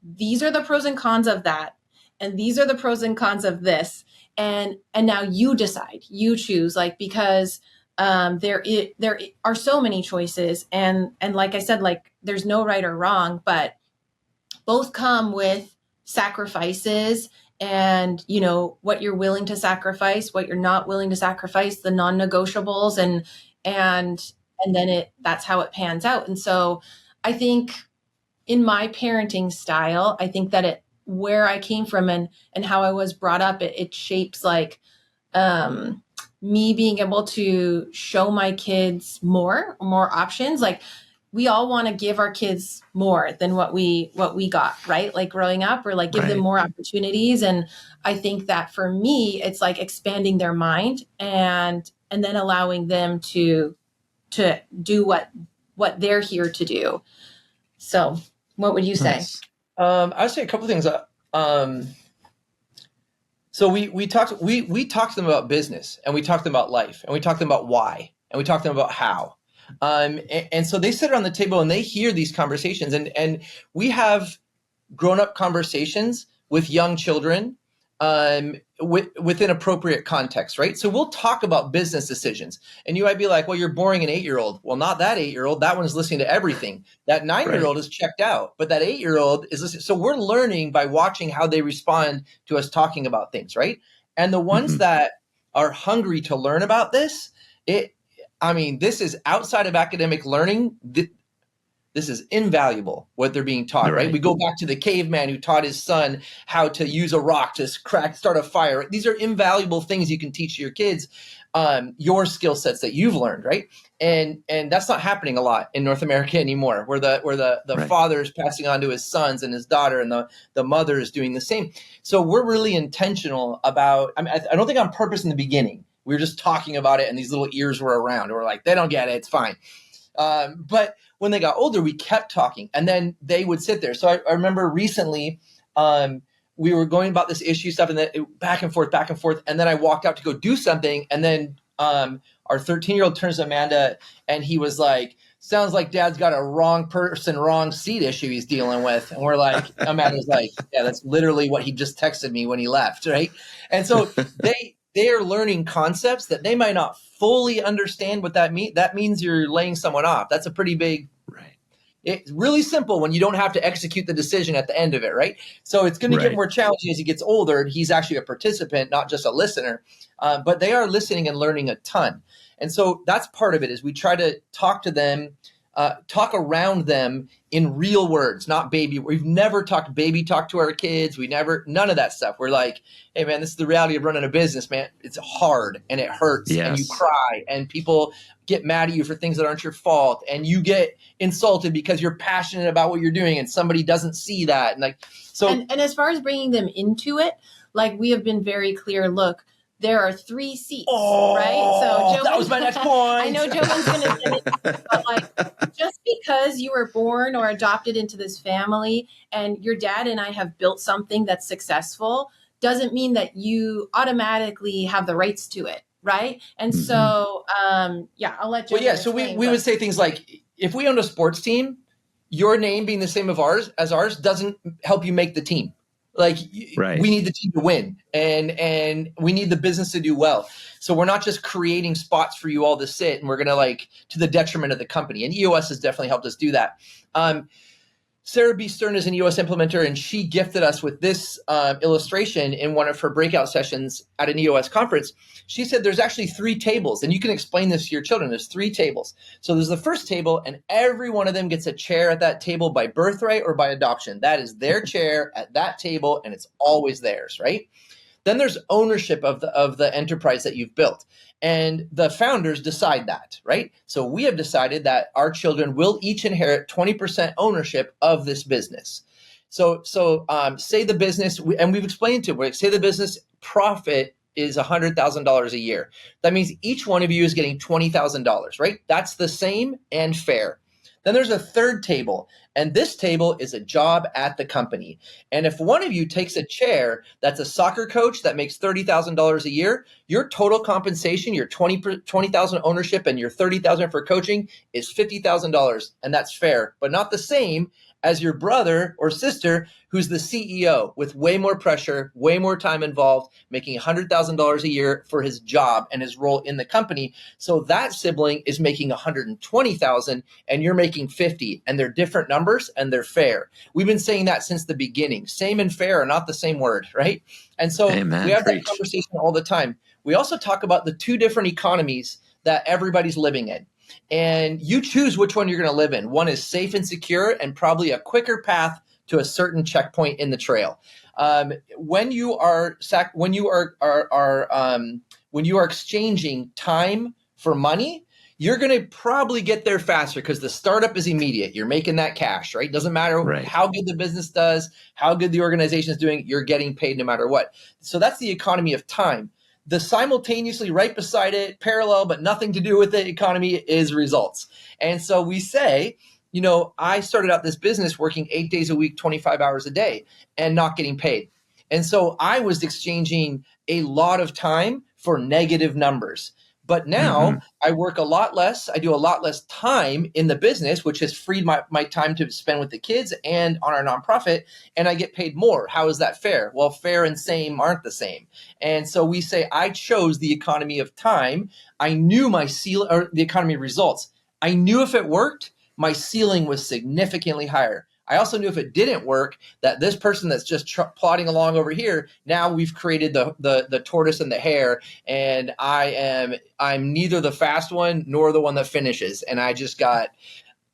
these are the pros and cons of that. And these are the pros and cons of this. And now you decide, you choose, like, because there are so many choices. And like I said, like there's no right or wrong, but both come with sacrifices, and you know what you're willing to sacrifice, what you're not willing to sacrifice, the non-negotiables, and then that's how it pans out. And so I think in my parenting style, I think that where I came from and how I was brought up, it shapes like me being able to show my kids more options. Like we all want to give our kids more than what we got, right? Like growing up, or like give them more opportunities. And I think that for me, it's like expanding their mind and then allowing them to do what they're here to do. So what would you say? Nice. I would say a couple of things. So we talked to them about business, and we talked to them about life, and we talked to them about why, and we talked to them about how. And so they sit around the table and they hear these conversations, and we have grown up conversations with young children within appropriate context, right? So we'll talk about business decisions, and you might be like, well, you're boring an 8-year-old. Well, not that 8-year-old. That one's listening to everything. That 9-year-old is checked out, but that 8-year-old is listening. So we're learning by watching how they respond to us talking about things, right? And the ones that are hungry to learn about this, this is outside of academic learning. This is invaluable what they're being taught, right? We go back to the caveman who taught his son how to use a rock to start a fire. Right? These are invaluable things you can teach your kids, your skill sets that you've learned, right? And that's not happening a lot in North America anymore, where the father is passing on to his sons and his daughter, and the mother is doing the same. So we're really intentional about. I don't think on purpose in the beginning. We were just talking about it, and these little ears were around. And we're like, they don't get it. It's fine. But when they got older, we kept talking, and then they would sit there. So I remember recently we were going about this issue stuff, and then back and forth. And then I walked out to go do something. And then our 13-year-old turns to Amanda, and he was like, sounds like dad's got a wrong person, wrong seat issue he's dealing with. And we're like, Amanda's like, yeah, that's literally what he just texted me when he left. Right. And so they are learning concepts that they might not fully understand what that means. That means you're laying someone off. That's a pretty big, it's really simple when you don't have to execute the decision at the end of it, right? So it's going to get more challenging as he gets older. And he's actually a participant, not just a listener. But they are listening and learning a ton. And so that's part of it, is we try to talk to them, talk around them in real words, not baby. We've never talked baby talk to our kids. None of that stuff. We're like, hey man, this is the reality of running a business, man. It's hard and it hurts and you cry and people get mad at you for things that aren't your fault. And you get insulted because you're passionate about what you're doing and somebody doesn't see that. And as far as bringing them into it, like we have been very clear, look, there are 3 seats, right? So that was my next point. I know JoBen's going to say it, but like, just because you were born or adopted into this family and your dad and I have built something that's successful doesn't mean that you automatically have the rights to it, right? And so, I'll let JoBen so we would say things like, if we owned a sports team, your name being the same as ours doesn't help you make the team. Like we need the team to win and we need the business to do well. So we're not just creating spots for you all to sit and we're going to to the detriment of the company. And EOS has definitely helped us do that. Sarah B. Stern is an EOS implementer, and she gifted us with this illustration in one of her breakout sessions at an EOS conference. She said there's actually 3 tables, and you can explain this to your children. There's 3 tables. So there's the first table, and every one of them gets a chair at that table by birthright or by adoption. That is their chair at that table, and it's always theirs, right? Then there's ownership of the enterprise that you've built. And the founders decide that, right? So we have decided that our children will each inherit 20% ownership of this business. So say the business, and we've explained to them, say the business profit is $100,000 a year. That means each one of you is getting $20,000, right? That's the same and fair. Then there's a third table, and this table is a job at the company. And if one of you takes a chair that's a soccer coach that makes $30,000 a year, your total compensation, your 20,000 ownership and your 30,000 for coaching is $50,000, and that's fair, but not the same as your brother or sister who's the CEO with way more pressure, way more time involved, making $100,000 a year for his job and his role in the company. So that sibling is making $120,000 and you're making 50, and they're different numbers and they're fair. We've been saying that since the beginning. Same and fair are not the same word, right? And so Amen. We have Preach. that conversation all the time. We also talk about the two different economies that everybody's living in. And you choose which one you're going to live in. One is safe and secure and probably a quicker path to a certain checkpoint in the trail. When you are exchanging time for money, you're going to probably get there faster because the startup is immediate. You're making that cash, right? Doesn't matter how good the business does, how good the organization is doing, you're getting paid no matter what. So that's the economy of time. The simultaneously right beside it, parallel, but nothing to do with the economy is results. And so we say, I started out this business working 8 days a week, 25 hours a day and not getting paid. And so I was exchanging a lot of time for negative numbers. But now I work a lot less. I do a lot less time in the business, which has freed my time to spend with the kids and on our nonprofit, and I get paid more. How is that fair? Well, fair and same aren't the same. And so we say I chose the economy of time. I knew my ceiling, or the economy of results. I knew if it worked, my ceiling was significantly higher. I also knew if it didn't work, that this person that's just plodding along over here, now we've created the tortoise and the hare, and I'm neither the fast one nor the one that finishes. And I just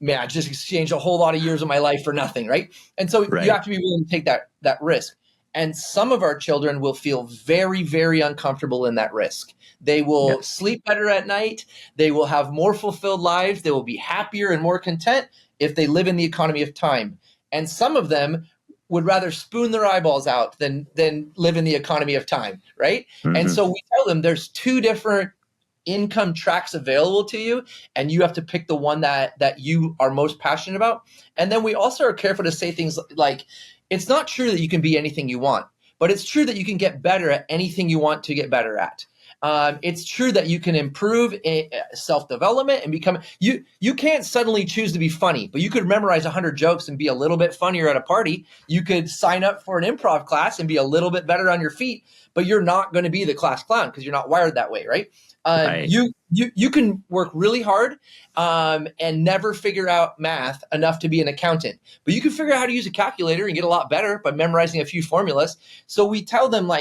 exchanged a whole lot of years of my life for nothing, right? And so you have to be willing to take that risk. And some of our children will feel very, very uncomfortable in that risk. They will sleep better at night. They will have more fulfilled lives. They will be happier and more content if they live in the economy of time. And some of them would rather spoon their eyeballs out than live in the economy of time, right? And so we tell them there's two different income tracks available to you, and you have to pick the one that you are most passionate about. And then we also are careful to say things like, it's not true that you can be anything you want, but it's true that you can get better at anything you want to get better at. It's true that you can improve self-development and become, you can't suddenly choose to be funny, but you could memorize 100 jokes and be a little bit funnier at a party. You could sign up for an improv class and be a little bit better on your feet, but you're not going to be the class clown because you're not wired that way, right? You can work really hard and never figure out math enough to be an accountant, but you can figure out how to use a calculator and get a lot better by memorizing a few formulas. So we tell them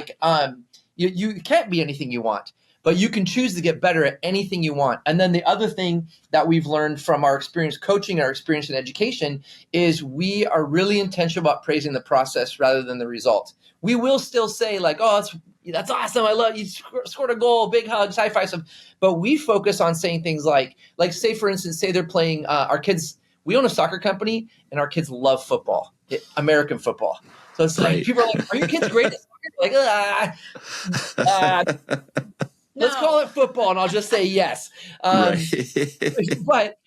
you can't be anything you want, but you can choose to get better at anything you want. And then the other thing that we've learned from our experience coaching and our experience in education is we are really intentional about praising the process rather than the result. We will still say oh, that's awesome. I love you scored a goal, big hugs, high fives. But we focus on saying things like say, for instance, say they're playing our kids. We own a soccer company and our kids love football, American football. So it's like, people are like, are your kids great at soccer? Let's call it football, and I'll just say yes. But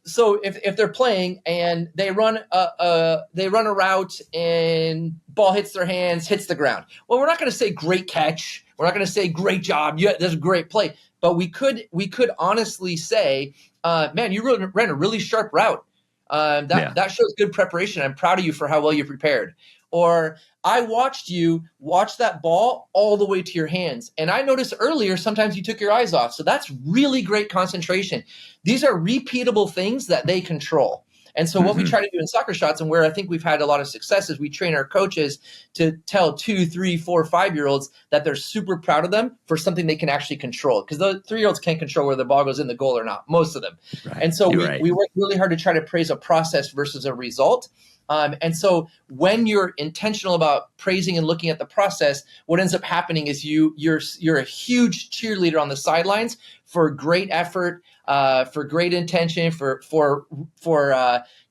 so if they're playing and they run a route and ball hits their hands, hits the ground. Well, we're not going to say great catch. We're not going to say great job. Yeah, that's a great play. But we could honestly say, man, you ran a really sharp route. That shows good preparation. I'm proud of you for how well you prepared. Or I watched you watch that ball all the way to your hands. And I noticed earlier, sometimes you took your eyes off. So that's really great concentration. These are repeatable things that they control. And so what we try to do in Soccer Shots, and where I think we've had a lot of success, is we train our coaches to tell 2, 3, 4, 5-year-olds that they're super proud of them for something they can actually control. Because the 3-year-olds can't control whether the ball goes in the goal or not, most of them. Right. And so we work really hard to try to praise a process versus a result. And so when you're intentional about praising and looking at the process, what ends up happening is you're a huge cheerleader on the sidelines for great effort, for great intention, for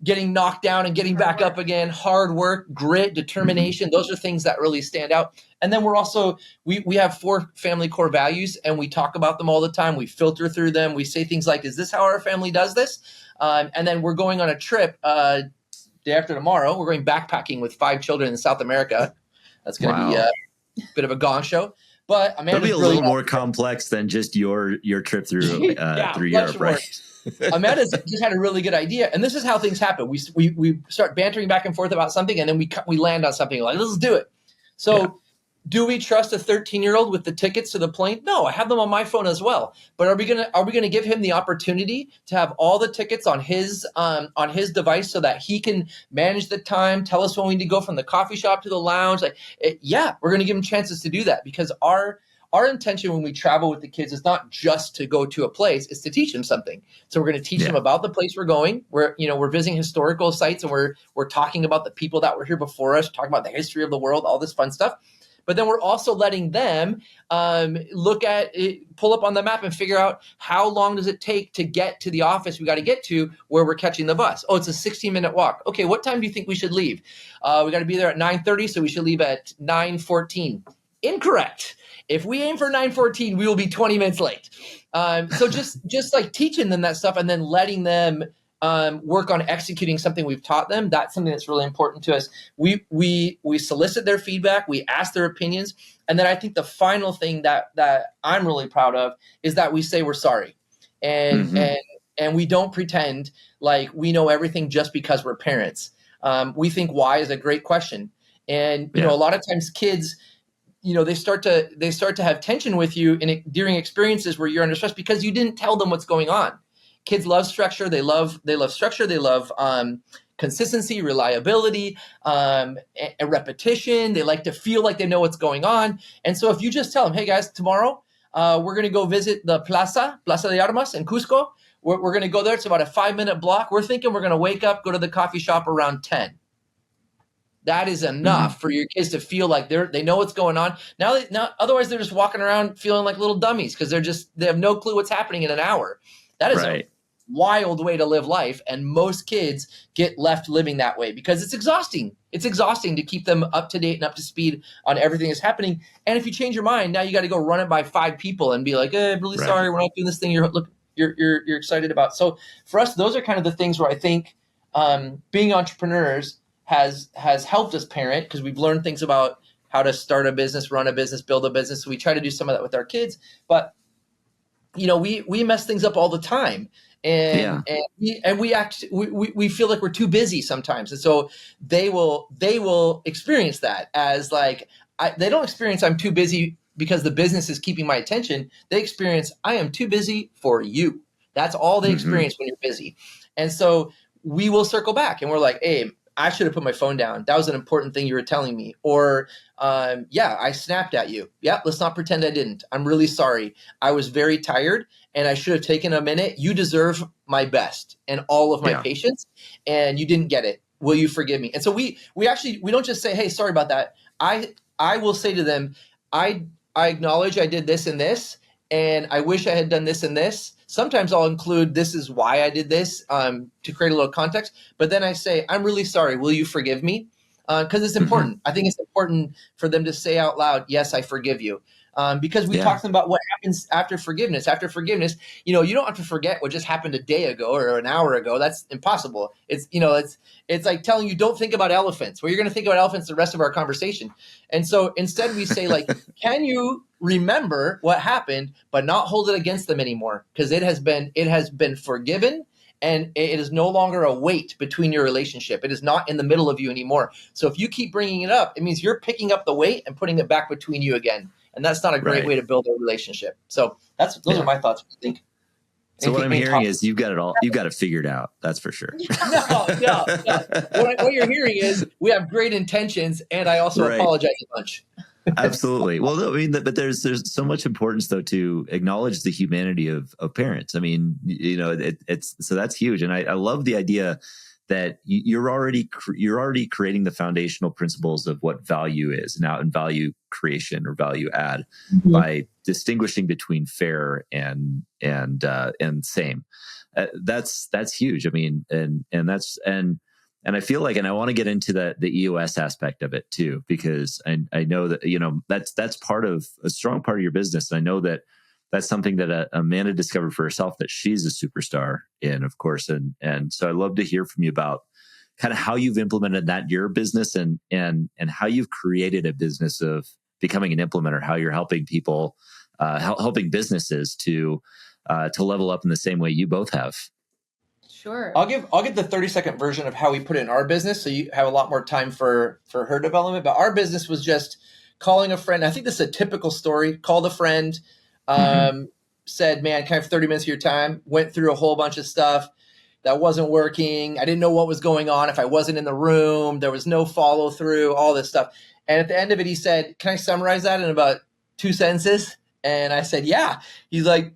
getting knocked down and getting back up again, hard work, grit, determination. Those are things that really stand out. And then we're also, we have 4 family core values, and we talk about them all the time. We filter through them. We say things like, is this how our family does this? And then we're going on a trip day after tomorrow. We're going backpacking with 5 children in South America. That's going to be a bit of a gong show. But Amanda's it'll be a little more complex than just your trip through through Europe, right? Amanda's just had a really good idea, and this is how things happen. We start bantering back and forth about something, and then we land on something like, let's do it. So do we trust a 13-year-old with the tickets to the plane? No, I have them on my phone as well. But are we gonna give him the opportunity to have all the tickets on his device so that he can manage the time, tell us when we need to go from the coffee shop to the lounge? We're gonna give him chances to do that, because our intention when we travel with the kids is not just to go to a place, it's to teach them something. So we're going to teach them about the place we're going. We're visiting historical sites, and we're talking about the people that were here before us, talking about the history of the world, all this fun stuff. But then we're also letting them look at it, pull up on the map and figure out how long does it take to get to the office we got to get to where we're catching the bus. Oh, it's a 16-minute walk. Okay, what time do you think we should leave? We got to be there at 9:30, so we should leave at 9:14. Incorrect. If we aim for 9:14, we will be 20 minutes late. So just like teaching them that stuff and then letting them work on executing something we've taught them. That's something that's really important to us. We solicit their feedback. We ask their opinions. And then I think the final thing that I'm really proud of is that we say we're sorry. And we don't pretend like we know everything just because we're parents. We think why is a great question. And, a lot of times kids, they start to have tension with you during experiences where you're under stress because you didn't tell them what's going on. Kids love structure. They love structure. They love consistency, reliability, and repetition. They like to feel like they know what's going on. And so if you just tell them, hey guys, tomorrow we're going to go visit the Plaza de Armas in Cusco. We're going to go there. It's about a 5-minute block. We're thinking we're going to wake up, go to the coffee shop around 10. That is enough for your kids to feel like they know what's going on. Now, otherwise they're just walking around feeling like little dummies because they have no clue what's happening in an hour. That is a wild way to live life, and most kids get left living that way because it's exhausting. It's exhausting to keep them up to date and up to speed on everything that's happening. And if you change your mind, now you got to go run it by 5 people and be like, I'm really sorry, we're not doing this thing you're excited about. So for us, those are kind of the things where I think being entrepreneurs has helped us parent, because we've learned things about how to start a business, run a business, build a business. So we try to do some of that with our kids, but we mess things up all the time. And we feel like we're too busy sometimes. And so they will experience that as like, they don't experience I'm too busy because the business is keeping my attention. They experience I am too busy for you. That's all they experience when you're busy. And so we will circle back and we're like, hey, I should have put my phone down. That was an important thing you were telling me. Or, I snapped at you. Yeah, let's not pretend I didn't. I'm really sorry. I was very tired and I should have taken a minute. You deserve my best and all of my patience, and you didn't get it. Will you forgive me? And so we don't just say, hey, sorry about that. I will say to them, I acknowledge I did this and this, and I wish I had done this and this. Sometimes I'll include this is why I did this to create a little context. But then I say, I'm really sorry. Will you forgive me? Because it's important. I think it's important for them to say out loud, yes, I forgive you. Because we talked about what happens after forgiveness. After forgiveness, you don't have to forget what just happened a day ago or an hour ago. That's impossible. It's like telling you don't think about elephants. Well, you're going to think about elephants the rest of our conversation. And so instead we say like, can you remember what happened, but not hold it against them anymore? Because it has been forgiven. And it is no longer a weight between your relationship. It is not in the middle of you anymore. So if you keep bringing it up, it means you're picking up the weight and putting it back between you again. And that's not a great way to build a relationship. So those are my thoughts, I think. So what I'm hearing is you've got it all. You've got it figured out. That's for sure. No. What you're hearing is we have great intentions, and I also apologize a bunch. Absolutely. Well, no, I mean, but there's so much importance though to acknowledge the humanity of parents. I mean, it's so that's huge, and I love the idea that you're already creating the foundational principles of what value is now and value creation or value add by distinguishing between fair and same. That's huge. I mean, and I feel like, and I want to get into the EOS aspect of it too, because I know that, you know, that's part of a strong part of your business. And I know that that's something that Amanda discovered for herself that she's a superstar in, of course. And so I'd love to hear from you about kind of how you've implemented that in your business and how you've created a business of becoming an implementer, how you're helping people, helping businesses to level up in the same way you both have. Sure. I'll give the 30-second version of how we put it in our business, so you have a lot more time for her development. But our business was just calling a friend. I think this is a typical story. Called a friend, said, "Man, can I have 30 minutes of your time?" Went through a whole bunch of stuff that wasn't working. I didn't know what was going on if I wasn't in the room. There was no follow through, all this stuff. And at the end of it, he said, "Can I summarize that in about 2 sentences?" And I said, "Yeah." He's like,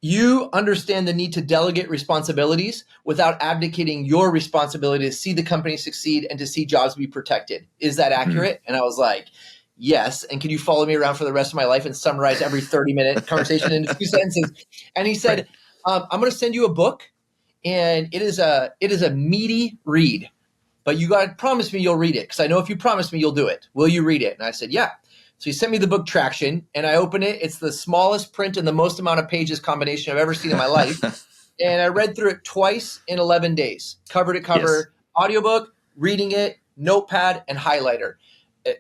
"You understand the need to delegate responsibilities without abdicating your responsibility to see the company succeed and to see jobs be protected. Is that accurate?" And I was like, "Yes. And can you follow me around for the rest of my life and summarize every 30-minute conversation into 2 sentences?" And he said, "I'm going to send you a book, and it is a meaty read, but you got to promise me you'll read it, because I know if you promise me you'll do it. Will you read it?" And I said, "Yeah." So he sent me the book Traction, and I open it. It's the smallest print and the most amount of pages combination I've ever seen in my life. And I read through it twice in 11 days, cover to cover, audiobook, reading it, notepad, and highlighter,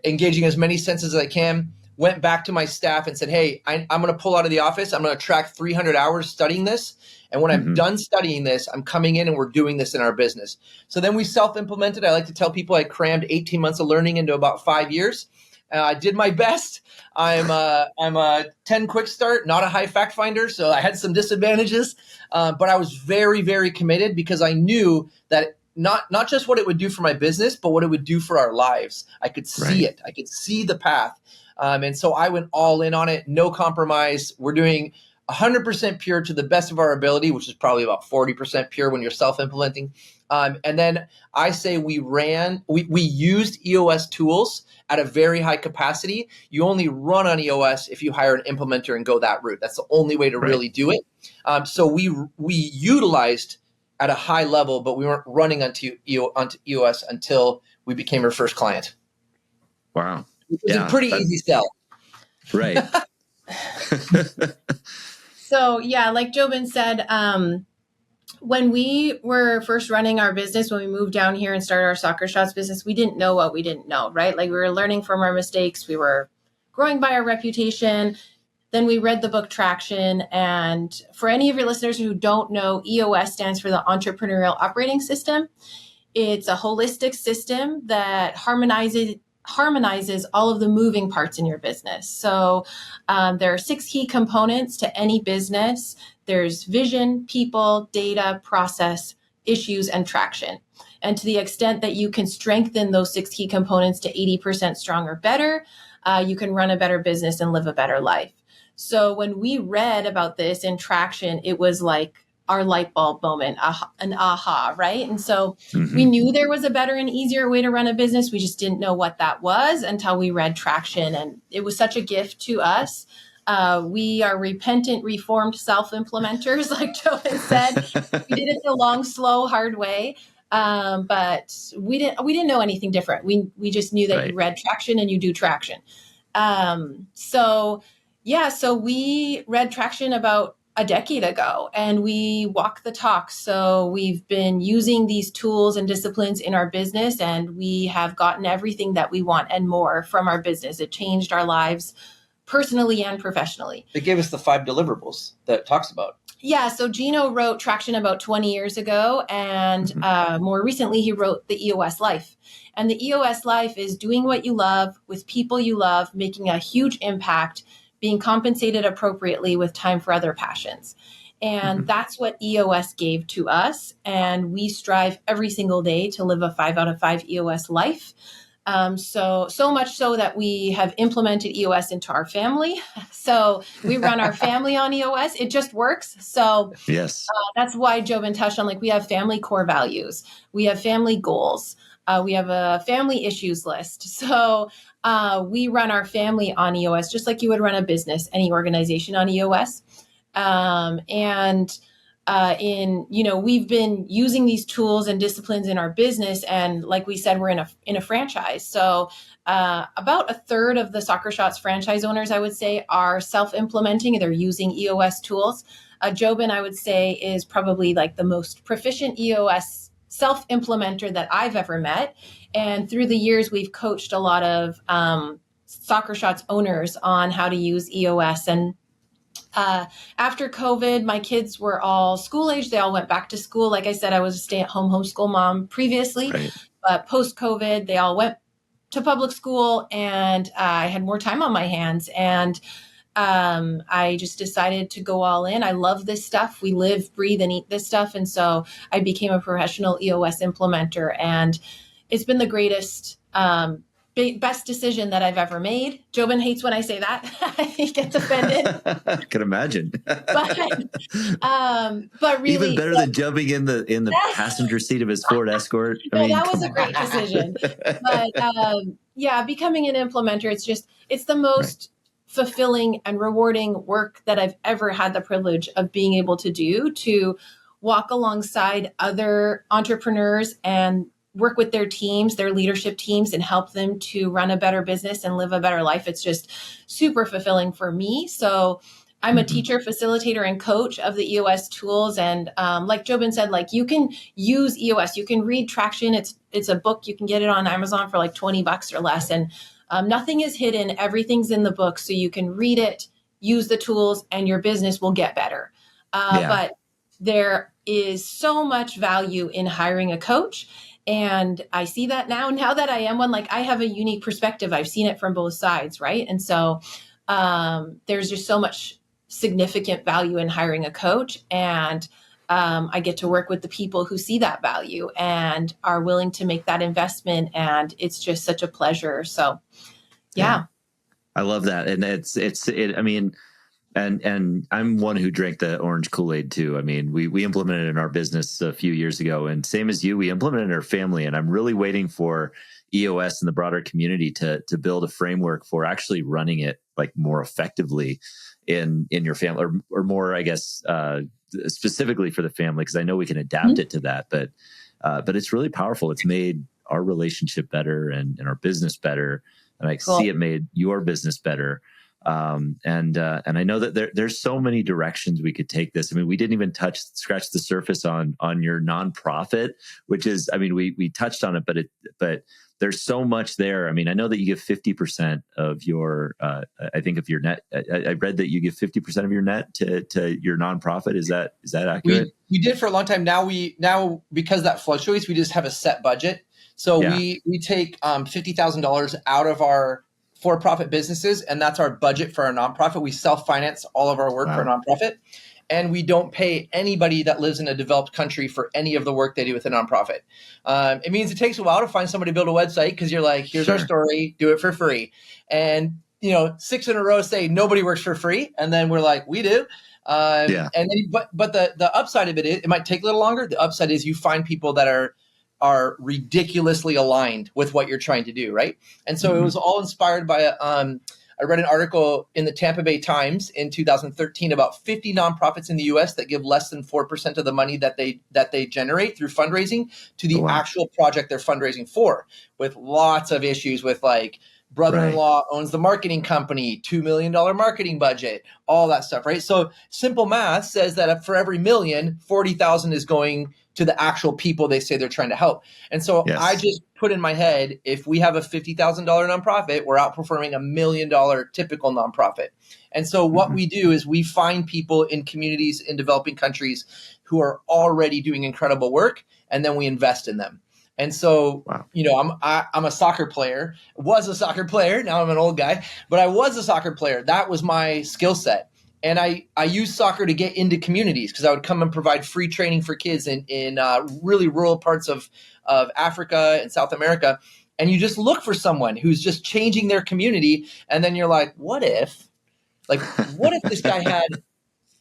engaging as many senses as I can. Went back to my staff and said, "Hey, I'm going to pull out of the office. I'm going to track 300 hours studying this. And when I'm done studying this, I'm coming in and we're doing this in our business." So then we self-implemented. I like to tell people I crammed 18 months of learning into about 5 years. I did my best. I'm a 10 quick start, not a high fact finder. So I had some disadvantages, but I was very, very committed because I knew that not just what it would do for my business, but what it would do for our lives. I could see it. I could see the path. And so I went all in on it. No compromise. We're doing 100% pure to the best of our ability, which is probably about 40% pure when you're self-implementing. And then I say we used EOS tools at a very high capacity. You only run on EOS if you hire an implementer and go that route. That's the only way to really do it. So we utilized at a high level, but we weren't running onto EOS until we became our first client. Wow. It was a pretty easy sell. Right. So yeah, like JoBen said, when we were first running our business, when we moved down here and started our soccer shots business, we didn't know what we didn't know, right? Like we were learning from our mistakes. We were growing by our reputation. Then we read the book Traction. And for any of your listeners who don't know, EOS stands for the Entrepreneurial Operating System. It's a holistic system that harmonizes all of the moving parts in your business. So there are 6 key components to any business. There's vision, people, data, process, issues, and traction. And to the extent that you can strengthen those 6 key components to 80% strong or better, you can run a better business and live a better life. So when we read about this in Traction, it was like our light bulb moment, an aha, right? And so we knew there was a better and easier way to run a business. We just didn't know what that was until we read Traction. And it was such a gift to us. We are repentant, reformed self-implementers, like JoBen said. We did it the long, slow, hard way. But we didn't know anything different. We just knew that you read Traction and you do Traction. So we read Traction about a decade ago and we walk the talk. So we've been using these tools and disciplines in our business and we have gotten everything that we want and more from our business. It changed our lives personally and professionally. It gave us the 5 deliverables that it talks about. Yeah. So Gino wrote Traction about 20 years ago. And more recently, he wrote the EOS Life. And the EOS Life is doing what you love with people you love, making a huge impact, being compensated appropriately with time for other passions. And that's what EOS gave to us. And we strive every single day to live a 5 out of 5 EOS life. So much so that we have implemented EOS into our family. So we run our family on EOS. It just works. So Yes. that's why JoBen touched on, like, we have family core values, we have family goals, we have a family issues list. So we run our family on EOS, just like you would run a business, any organization on EOS. We've been using these tools and disciplines in our business, and like we said, we're in a franchise. So about a third of the Soccer Shots franchise owners, I would say, are self-implementing. They're using EOS tools. JoBen, I would say, is probably like the most proficient EOS self-implementer that I've ever met. And through the years, we've coached a lot of Soccer Shots owners on how to use EOS. And after COVID, my kids were all school age. They all went back to school. Like I said, I was a stay-at-home homeschool mom previously, Right. but post-COVID, they all went to public school, and I had more time on my hands. And I just decided to go all in. I love this stuff. We live, breathe, and eat this stuff. And so I became a professional EOS implementer, and it's been the greatest, best decision that I've ever made. JoBen hates when I say that. He gets offended. I can imagine. But really, even better than jumping in the passenger seat of his Ford Escort. That was a great decision. But becoming an implementer, it's the most fulfilling and rewarding work that I've ever had the privilege of being able to do, to walk alongside other entrepreneurs and work with their teams, their leadership teams, and help them to run a better business and live a better life. It's just super fulfilling for me. So I'm a teacher, facilitator, and coach of the EOS tools. And like JoBen said, like, you can use EOS, you can read Traction. It's a book. You can get it on Amazon for like $20 or less. And nothing is hidden. Everything's in the book. So you can read it, use the tools, and your business will get better. But there is so much value in hiring a coach. And I see that now that I am one, like, I have a unique perspective. I've seen it from both sides. Right. And so there's just so much significant value in hiring a coach. And I get to work with the people who see that value and are willing to make that investment. And it's just such a pleasure. So, yeah. I love that. And I mean, and I'm one who drank the orange Kool-Aid too. I mean, we implemented it in our business a few years ago, and same as you, we implemented it in our family. And I'm really waiting for EOS and the broader community to build a framework for actually running it like more effectively in your family, or more, I guess, specifically for the family, because I know we can adapt it to that. But it's really powerful. It's made our relationship better and our business better, and I see it made your business better. And I know that there's so many directions we could take this. I mean, we didn't even scratch the surface on your nonprofit, which is, I mean, we touched on it, but there's so much there. I mean, I know that you give 50% of your, I think of your net. I read that you give 50% of your net to your nonprofit. Is that accurate? We did for a long time. Now because that fluctuates, we just have a set budget. So we take $50,000 out of our for-profit businesses, and that's our budget for our nonprofit. We self-finance all of our work for a nonprofit, and we don't pay anybody that lives in a developed country for any of the work they do with a nonprofit. It means it takes a while to find somebody to build a website, because you're like, here's our story, do it for free. And 6 in a row say nobody works for free, and then we're like, we do. And then, but the upside of it is, it might take a little longer. The upside is you find people that are ridiculously aligned with what you're trying to do, right? And so it was all inspired by I read an article in the Tampa Bay Times in 2013 about 50 nonprofits in the U.S. that give less than 4% of the money that they generate through fundraising to the actual project they're fundraising for, with lots of issues with, like, brother-in-law owns the marketing company, $2 million marketing budget, all that stuff, right? So simple math says that for every million, 40,000 is going to the actual people they say they're trying to help. And so I just put in my head, if we have a $50,000 nonprofit, we're outperforming $1 million typical nonprofit. And so what we do is we find people in communities in developing countries who are already doing incredible work, and then we invest in them. And so, I'm a soccer player, was a soccer player. Now I'm an old guy, but I was a soccer player. That was my skill set. And I used soccer to get into communities, because I would come and provide free training for kids in really rural parts of Africa and South America. and you just look for someone who's just changing their community. And then you're like, what if this guy had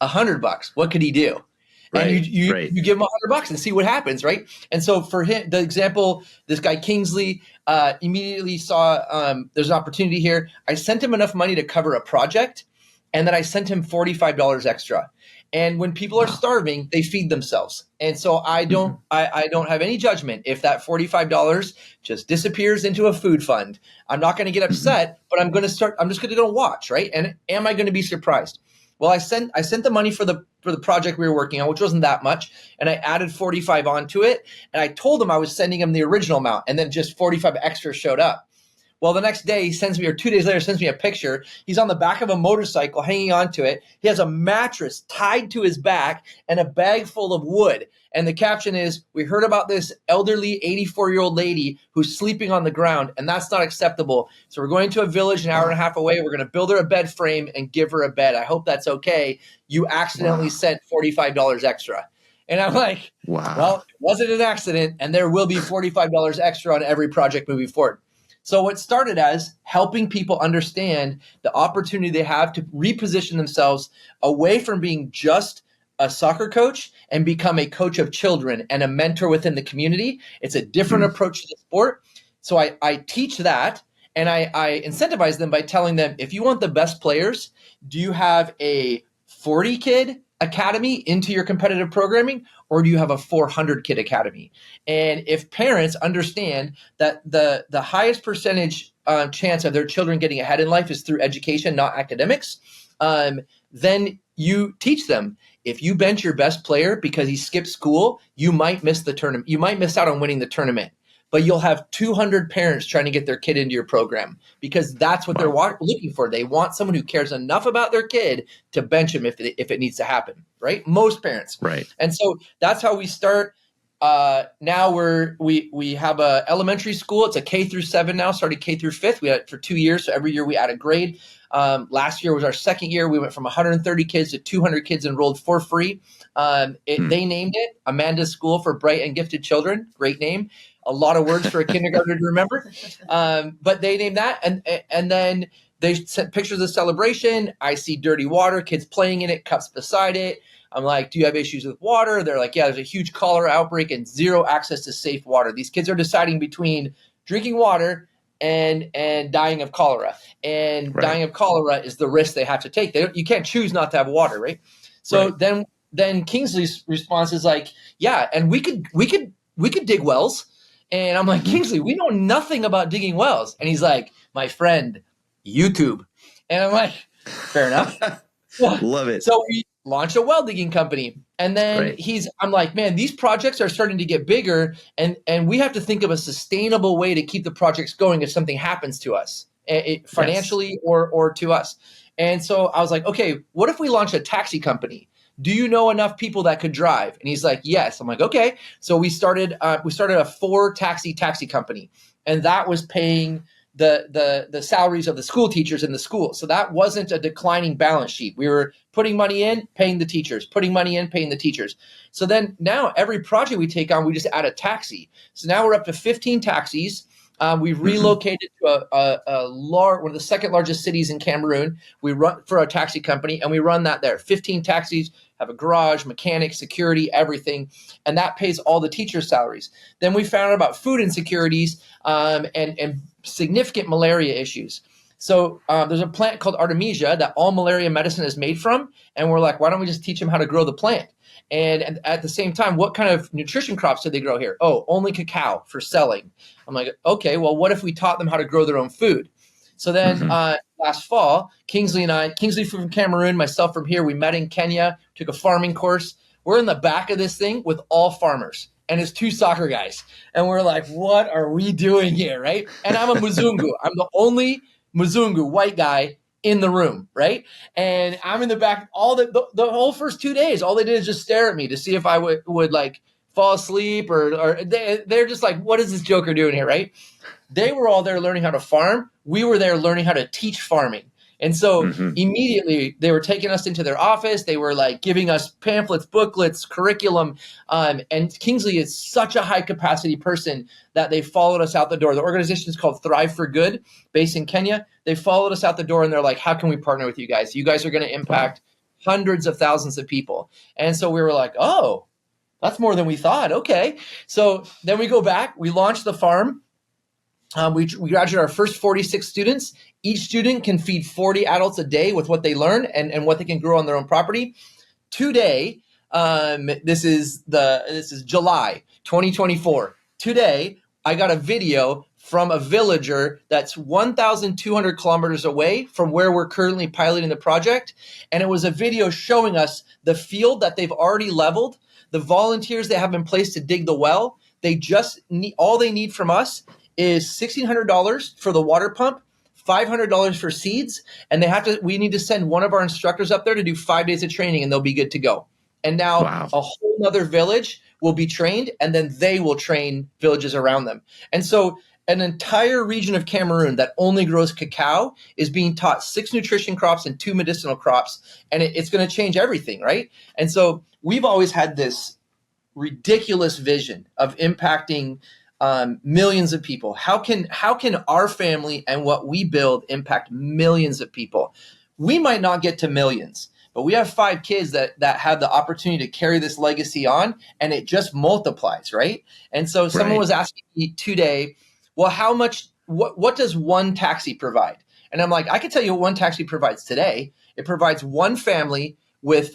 $100? What could he do? And you give him $100 and see what happens, right? And so for him, the example, this guy Kingsley immediately saw there's an opportunity here. I sent him enough money to cover a project, and then I sent him $45 extra. And when people are starving, they feed themselves. And so I don't have any judgment if that $45 just disappears into a food fund. I'm not going to get upset, but I'm just going to go watch, right? And am I going to be surprised? Well, I sent the money for the project we were working on, which wasn't that much, and I added 45 onto it, and I told him I was sending him the original amount, and then just 45 extra showed up. Well, the next day, he sends me, or 2 days later, sends me a picture. He's on the back of a motorcycle hanging onto it. He has a mattress tied to his back and a bag full of wood. And the caption is, we heard about this elderly 84-year-old lady who's sleeping on the ground, and that's not acceptable. So we're going to a village an hour and a half away. We're going to build her a bed frame and give her a bed. I hope that's okay. You accidentally sent $45 extra. And I'm like, well, it wasn't an accident, and there will be $45 extra on every project moving forward. So what started as helping people understand the opportunity they have to reposition themselves away from being just a soccer coach and become a coach of children and a mentor within the community. It's a different approach to the sport. So I teach that, and I incentivize them by telling them, if you want the best players, do you have a 40-kid academy into your competitive programming, or do you have a 400-kid academy? And if parents understand that the highest percentage chance of their children getting ahead in life is through education, not academics, then you teach them. If you bench your best player because he skipped school, you might miss the tournament. You might miss out on winning the tournament, but you'll have 200 parents trying to get their kid into your program, because that's what they're looking for. They want someone who cares enough about their kid to bench him if it needs to happen, right? Most parents. Right. And so that's how we start. Now we have a elementary school. It's a K through 7 now, started K through 5th. We had it for 2 years. So every year we add a grade. Last year was our second year. We went from 130 kids to 200 kids enrolled for free. They named it Amanda's School for Bright and Gifted Children. Great name. A lot of words for a kindergartner to remember. But they named that. And then they sent pictures of celebration. I see dirty water, kids playing in it, cups beside it. I'm like, do you have issues with water? They're like, yeah, there's a huge cholera outbreak and zero access to safe water. These kids are deciding between drinking water and dying of cholera. And dying of cholera is the risk they have to take. You can't choose not to have water, right? So then Kingsley's response is like, yeah, and we could dig wells. And I'm like, Kingsley, we know nothing about digging wells. And he's like, my friend, YouTube. And I'm like, fair enough. Love it. So we launched a well digging company. And then I'm like, man, these projects are starting to get bigger, and we have to think of a sustainable way to keep the projects going if something happens to us, financially or to us. And so I was like, okay, what if we launch a taxi company? Do you know enough people that could drive? And he's like, yes. I'm like, okay. So we started a 4-taxi company, and that was paying the salaries of the school teachers in the school. So that wasn't a declining balance sheet. We were putting money in, paying the teachers, putting money in, paying the teachers. So then now every project we take on, we just add a taxi. So now we're up to 15 taxis. We've relocated to one of the second largest cities in Cameroon. We run for a taxi company, and we run that there. 15 taxis, have a garage, mechanic, security, everything. And that pays all the teachers' salaries. Then we found out about food insecurities and significant malaria issues. So there's a plant called Artemisia that all malaria medicine is made from. And we're like, why don't we just teach them how to grow the plant? And at the same time, what kind of nutrition crops do they grow here? Oh, only cacao for selling. I'm like, okay, well, what if we taught them how to grow their own food? So then last fall, Kingsley from Cameroon, myself from here, we met in Kenya, took a farming course. We're in the back of this thing with all farmers and his 2 soccer guys. And we're like, what are we doing here, right? And I'm a Mzungu. I'm the only Mzungu white guy in the room, right? And I'm in the back all the whole first 2 days. All they did is just stare at me to see if I would like fall asleep, or they're just like, what is this joker doing here, right? They were all there learning how to farm. We were there learning how to teach farming. And so immediately they were taking us into their office. They were like giving us pamphlets, booklets, curriculum. And Kingsley is such a high capacity person that they followed us out the door. The organization is called Thrive for Good, based in Kenya. They followed us out the door and they're like, how can we partner with you guys? You guys are going to impact hundreds of thousands of people. And so we were like, oh, that's more than we thought. Okay. So then we go back, we launch the farm. We graduate our first 46 students. Each student can feed 40 adults a day with what they learn and what they can grow on their own property. Today, this is July 2024. Today, I got a video from a villager that's 1,200 kilometers away from where we're currently piloting the project. And it was a video showing us the field that they've already leveled, the volunteers they have in place to dig the well. They just need, all they need from us is $1,600 for the water pump, $500 for seeds, and we need to send one of our instructors up there to do 5 days of training, and they'll be good to go. And now a whole other village will be trained, and then they will train villages around them. And so an entire region of Cameroon that only grows cacao is being taught 6 nutrition crops and 2 medicinal crops, and it's going to change everything, right? And so we've always had this ridiculous vision of impacting millions of people. How can our family and what we build impact millions of people? We might not get to millions, but we have 5 kids that have the opportunity to carry this legacy on, and it just multiplies, right? And so someone was asking me today, well, what does one taxi provide? And I'm like, I can tell you what one taxi provides today. It provides one family with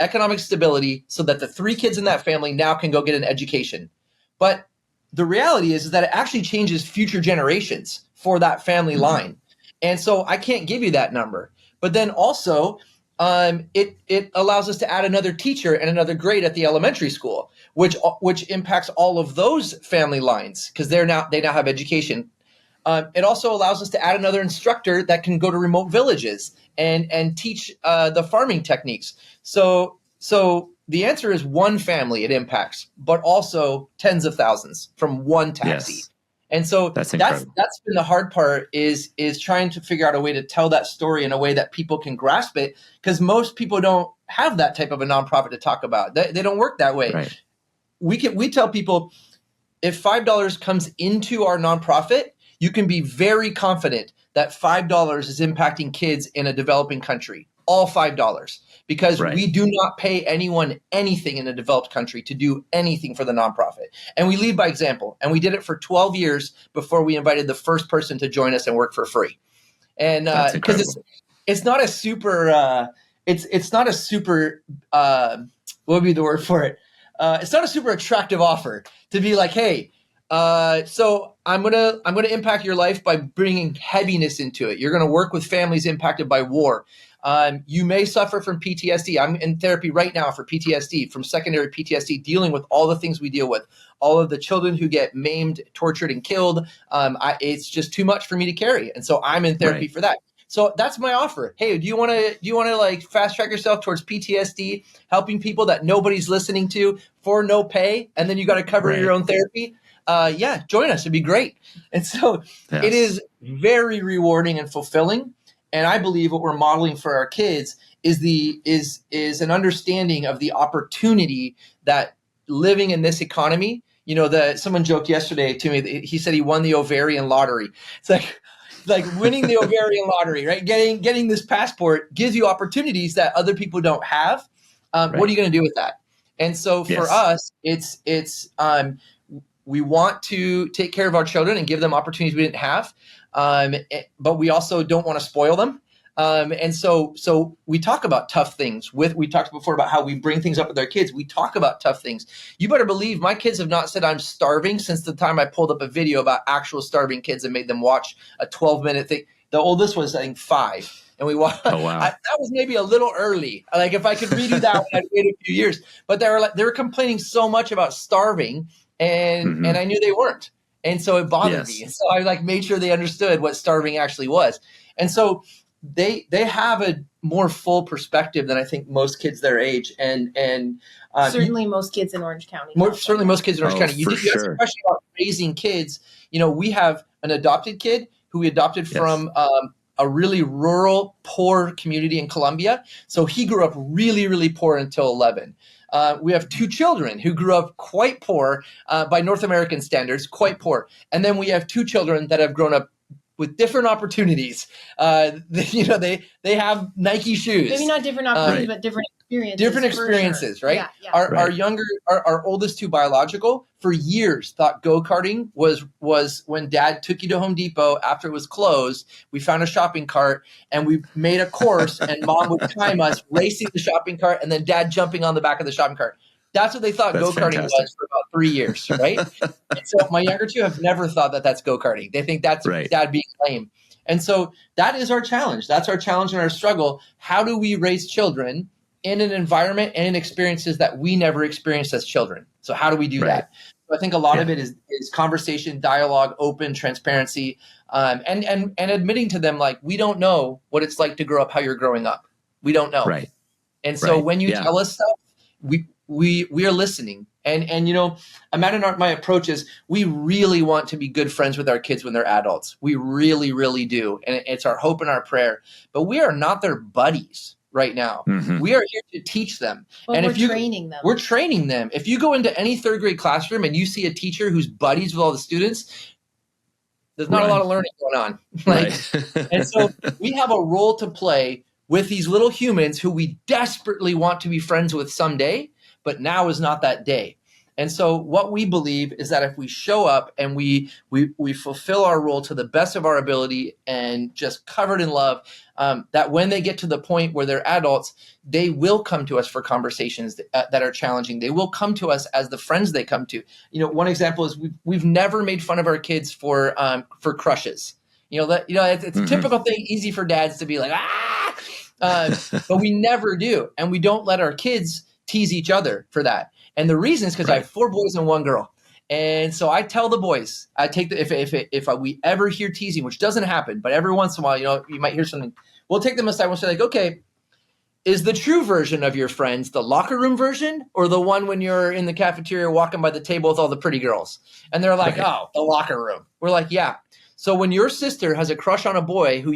economic stability so that the 3 kids in that family now can go get an education. But the reality is that it actually changes future generations for that family line. And so I can't give you that number. But then also, it allows us to add another teacher and another grade at the elementary school, which impacts all of those family lines because they now have education. It also allows us to add another instructor that can go to remote villages and teach the farming techniques. So the answer is one family it impacts, but also tens of thousands from one taxi. Yes. And so that's been the hard part is trying to figure out a way to tell that story in a way that people can grasp it, because most people don't have that type of a nonprofit to talk about. They don't work that way. Right. We tell people if $5 comes into our nonprofit, you can be very confident that $5 is impacting kids in a developing country, all $5. Because we do not pay anyone anything in a developed country to do anything for the nonprofit. And we lead by example. And we did it for 12 years before we invited the first person to join us and work for free. And because it's not a super, what would be the word for it? It's not a super attractive offer to be like, hey, so I'm gonna impact your life by bringing heaviness into it. You're gonna work with families impacted by war. You may suffer from PTSD. I'm in therapy right now for PTSD, from secondary PTSD, dealing with all the things we deal with, all of the children who get maimed, tortured, and killed. It's just too much for me to carry, and so I'm in therapy for that. So that's my offer. Hey, do you want to like fast track yourself towards PTSD, helping people that nobody's listening to for no pay, and then you got to cover your own therapy? Yeah, join us. It'd be great. And so it is very rewarding and fulfilling. And I believe what we're modeling for our kids is an understanding of the opportunity that living in this economy. You know, someone joked yesterday to me. He said he won the ovarian lottery. It's like winning the ovarian lottery, right? Getting this passport gives you opportunities that other people don't have. What are you going to do with that? And so for us, it's we want to take care of our children and give them opportunities we didn't have. But we also don't want to spoil them. And so we talk about tough things. We talked before about how we bring things up with our kids. We talk about tough things. You better believe my kids have not said I'm starving since the time I pulled up a video about actual starving kids and made them watch a 12-minute thing. The oldest was, I think, 5. And we watched. Oh, wow. That was maybe a little early. Like if I could redo that one, I'd wait a few years. But they were complaining so much about starving, and I knew they weren't. And so it bothered me. And so I made sure they understood what starving actually was. And so they have a more full perspective than I think most kids their age. And certainly most kids in Orange County. Certainly most kids in Orange County. You asked a question about raising kids. You know, we have an adopted kid who we adopted from a really rural, poor community in Colombia. So he grew up really, really poor until 11. We have 2 children who grew up quite poor by North American standards, quite poor. And then we have 2 children that have grown up with different opportunities. They have Nike shoes. Maybe not different opportunities, but different experiences. Different experiences, sure. right? Yeah. Our oldest 2 biological for years thought go-karting was when dad took you to Home Depot after it was closed. We found a shopping cart and we made a course and mom would time us racing the shopping cart and then dad jumping on the back of the shopping cart. That's what they thought go-karting was for about 3 years, right? And so my younger 2 have never thought that that's go-karting. They think that's dad being lame. And so that is our challenge. That's our challenge and our struggle. How do we raise children in an environment and in experiences that we never experienced as children? So how do we do that? So I think a lot of it is conversation, dialogue, open, transparency, and admitting to them, like, we don't know what it's like to grow up how you're growing up. We don't know. Right. And so when you tell us stuff, we are listening. And Amanda and my approach is we really want to be good friends with our kids when they're adults. We really, really do. And it's our hope and our prayer. But we are not their buddies right now. Mm-hmm. We are here to teach them. And we're training them. We're training them. If you go into any 3rd grade classroom and you see a teacher who's buddies with all the students, there's not a lot of learning going on. And so we have a role to play with these little humans who we desperately want to be friends with someday, but now is not that day. And so what we believe is that if we show up and we fulfill our role to the best of our ability and just covered in love, that when they get to the point where they're adults, they will come to us for conversations that are challenging. They will come to us as the friends they come to. One example is we've never made fun of our kids for crushes. It's a typical thing, easy for dads to be like, but we never do. And we don't let our kids tease each other for that. And the reason is because I have 4 boys and 1 girl. And so I tell the boys, I take if we ever hear teasing, which doesn't happen, but every once in a while, you might hear something. We'll take them aside. We'll say, like, okay, is the true version of your friends the locker room version or the one when you're in the cafeteria walking by the table with all the pretty girls? And they're like, oh, the locker room. We're like, yeah. So when your sister has a crush on a boy who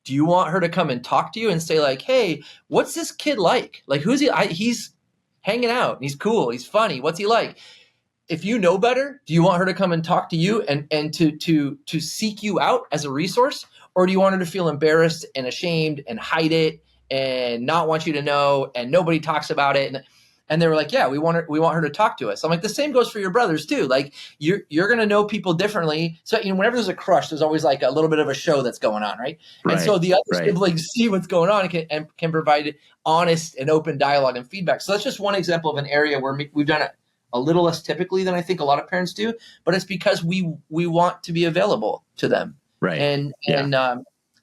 do you want her to come and talk to you and say, like, hey, what's this kid like? Like, who's he? He's hanging out. He's cool. He's funny. What's he like? If you know better, do you want her to come and talk to you and to seek you out as a resource? Or do you want her to feel embarrassed and ashamed and hide it and not want you to know and nobody talks about it? And they were like, yeah, we want her to talk to us. I'm like, the same goes for your brothers too. Like you're going to know people differently. So, whenever there's a crush, there's always like a little bit of a show that's going on. Right. And so the other siblings see what's going on and can provide honest and open dialogue and feedback. So that's just one example of an area where we've done it a little less typically than I think a lot of parents do, but it's because we want to be available to them. Right. And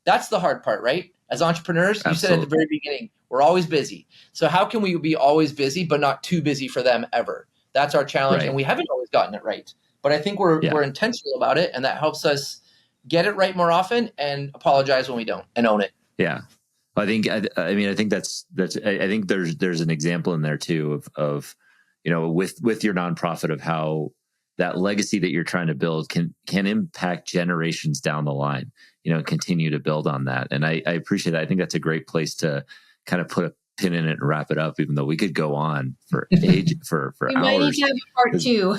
that's the hard part, right? As entrepreneurs, you said at the very beginning, we're always busy. So how can we be always busy, but not too busy for them ever? That's our challenge. And we haven't always gotten it right, but I think we're intentional about it. And that helps us get it right more often and apologize when we don't and own it. Yeah. I think, I think that's, I think there's an example in there too of, with your nonprofit of how that legacy that you're trying to build can impact generations down the line, continue to build on that. And I appreciate that. I think that's a great place to kind of put a pin in it and wrap it up, even though we could go on for for we hours. Might need to have a part 2.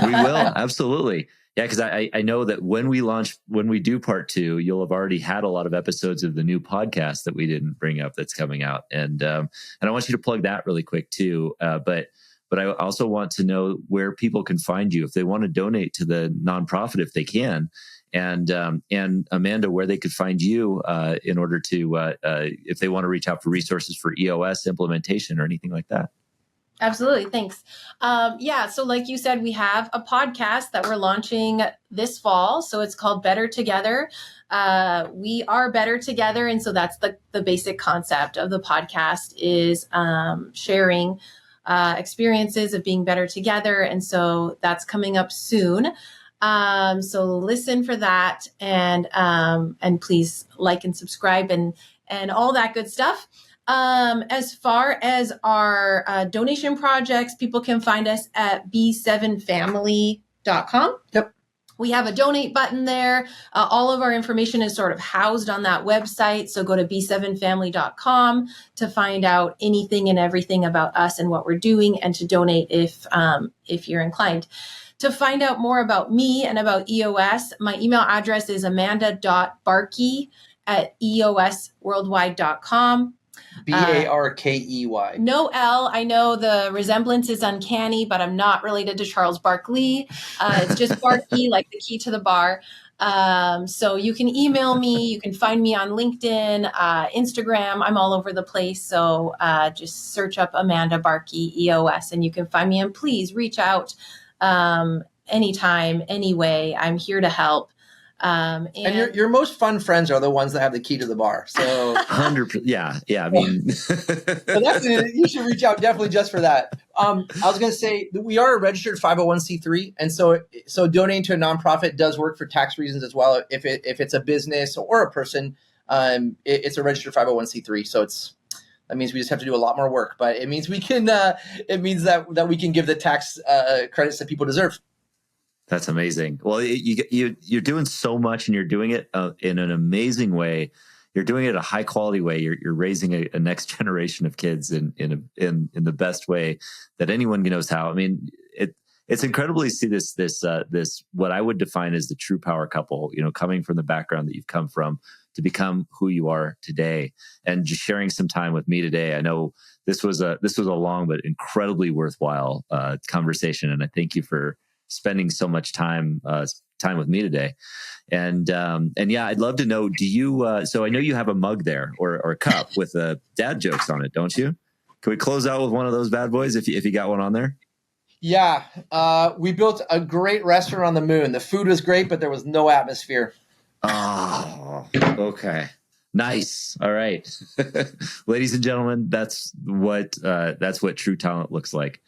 We will. Absolutely. Yeah. Cause I know that when we do part 2, you'll have already had a lot of episodes of the new podcast that we didn't bring up that's coming out. And I want you to plug that really quick too. But I also want to know where people can find you if they want to donate to the nonprofit, if they can, and Amanda, where they could find you in order to, if they want to reach out for resources for EOS implementation or anything like that. Absolutely. Thanks. So like you said, we have a podcast that we're launching this fall. So it's called Better Together. We are better together. And so that's the basic concept of the podcast is sharing experiences of being better together. And so that's coming up soon. So listen for that and please like and subscribe and all that good stuff. As far as our donation projects, people can find us at b7family.com. Yep. We have a donate button there. All of our information is sort of housed on that website. So go to b7family.com to find out anything and everything about us and what we're doing, and to donate if you're inclined. To find out more about me and about EOS, my email address is amanda.barkey@eosworldwide.com. Barkey. No L. I know the resemblance is uncanny, but I'm not related to Charles Barkley. It's just Barkey, like the key to the bar. So you can email me. You can find me on LinkedIn, Instagram. I'm all over the place. So just search up Amanda Barkey, EOS, and you can find me. And please reach out anytime, anyway. I'm here to help. And your most fun friends are the ones that have the key to the bar. So 100%. Yeah. I mean, so you should reach out definitely just for that. I was going to say that we are a registered 501c3, and so donating to a nonprofit does work for tax reasons as well. If it's a business or a person, it's a registered 501c3. So that means we just have to do a lot more work, but it means we can. It means that we can give the tax credits that people deserve. That's amazing. Well, you're doing so much, and you're doing it in an amazing way. You're doing it a high quality way. You're raising a next generation of kids in the best way that anyone knows how. I mean, it's incredible to see this what I would define as the true power couple. Coming from the background that you've come from to become who you are today, and just sharing some time with me today. I know this was a long but incredibly worthwhile conversation, and I thank you for spending so much time with me today. And yeah, I'd love to know, do you, so I know you have a mug there or a cup with dad jokes on it, don't you? Can we close out with one of those bad boys if you got one on there? Yeah. We built a great restaurant on the moon. The food was great, but there was no atmosphere. Oh, okay. Nice. All right. Ladies and gentlemen, that's what true talent looks like.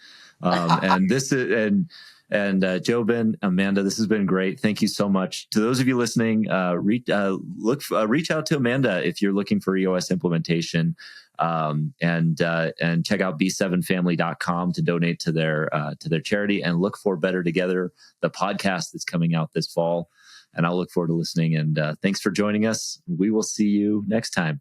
And JoBen, Amanda, this has been great. Thank you so much. To those of you listening, reach out to Amanda if you're looking for EOS implementation, and check out b7family.com to donate to their charity, and look for Better Together, the podcast that's coming out this fall. And I'll look forward to listening. And thanks for joining us. We will see you next time.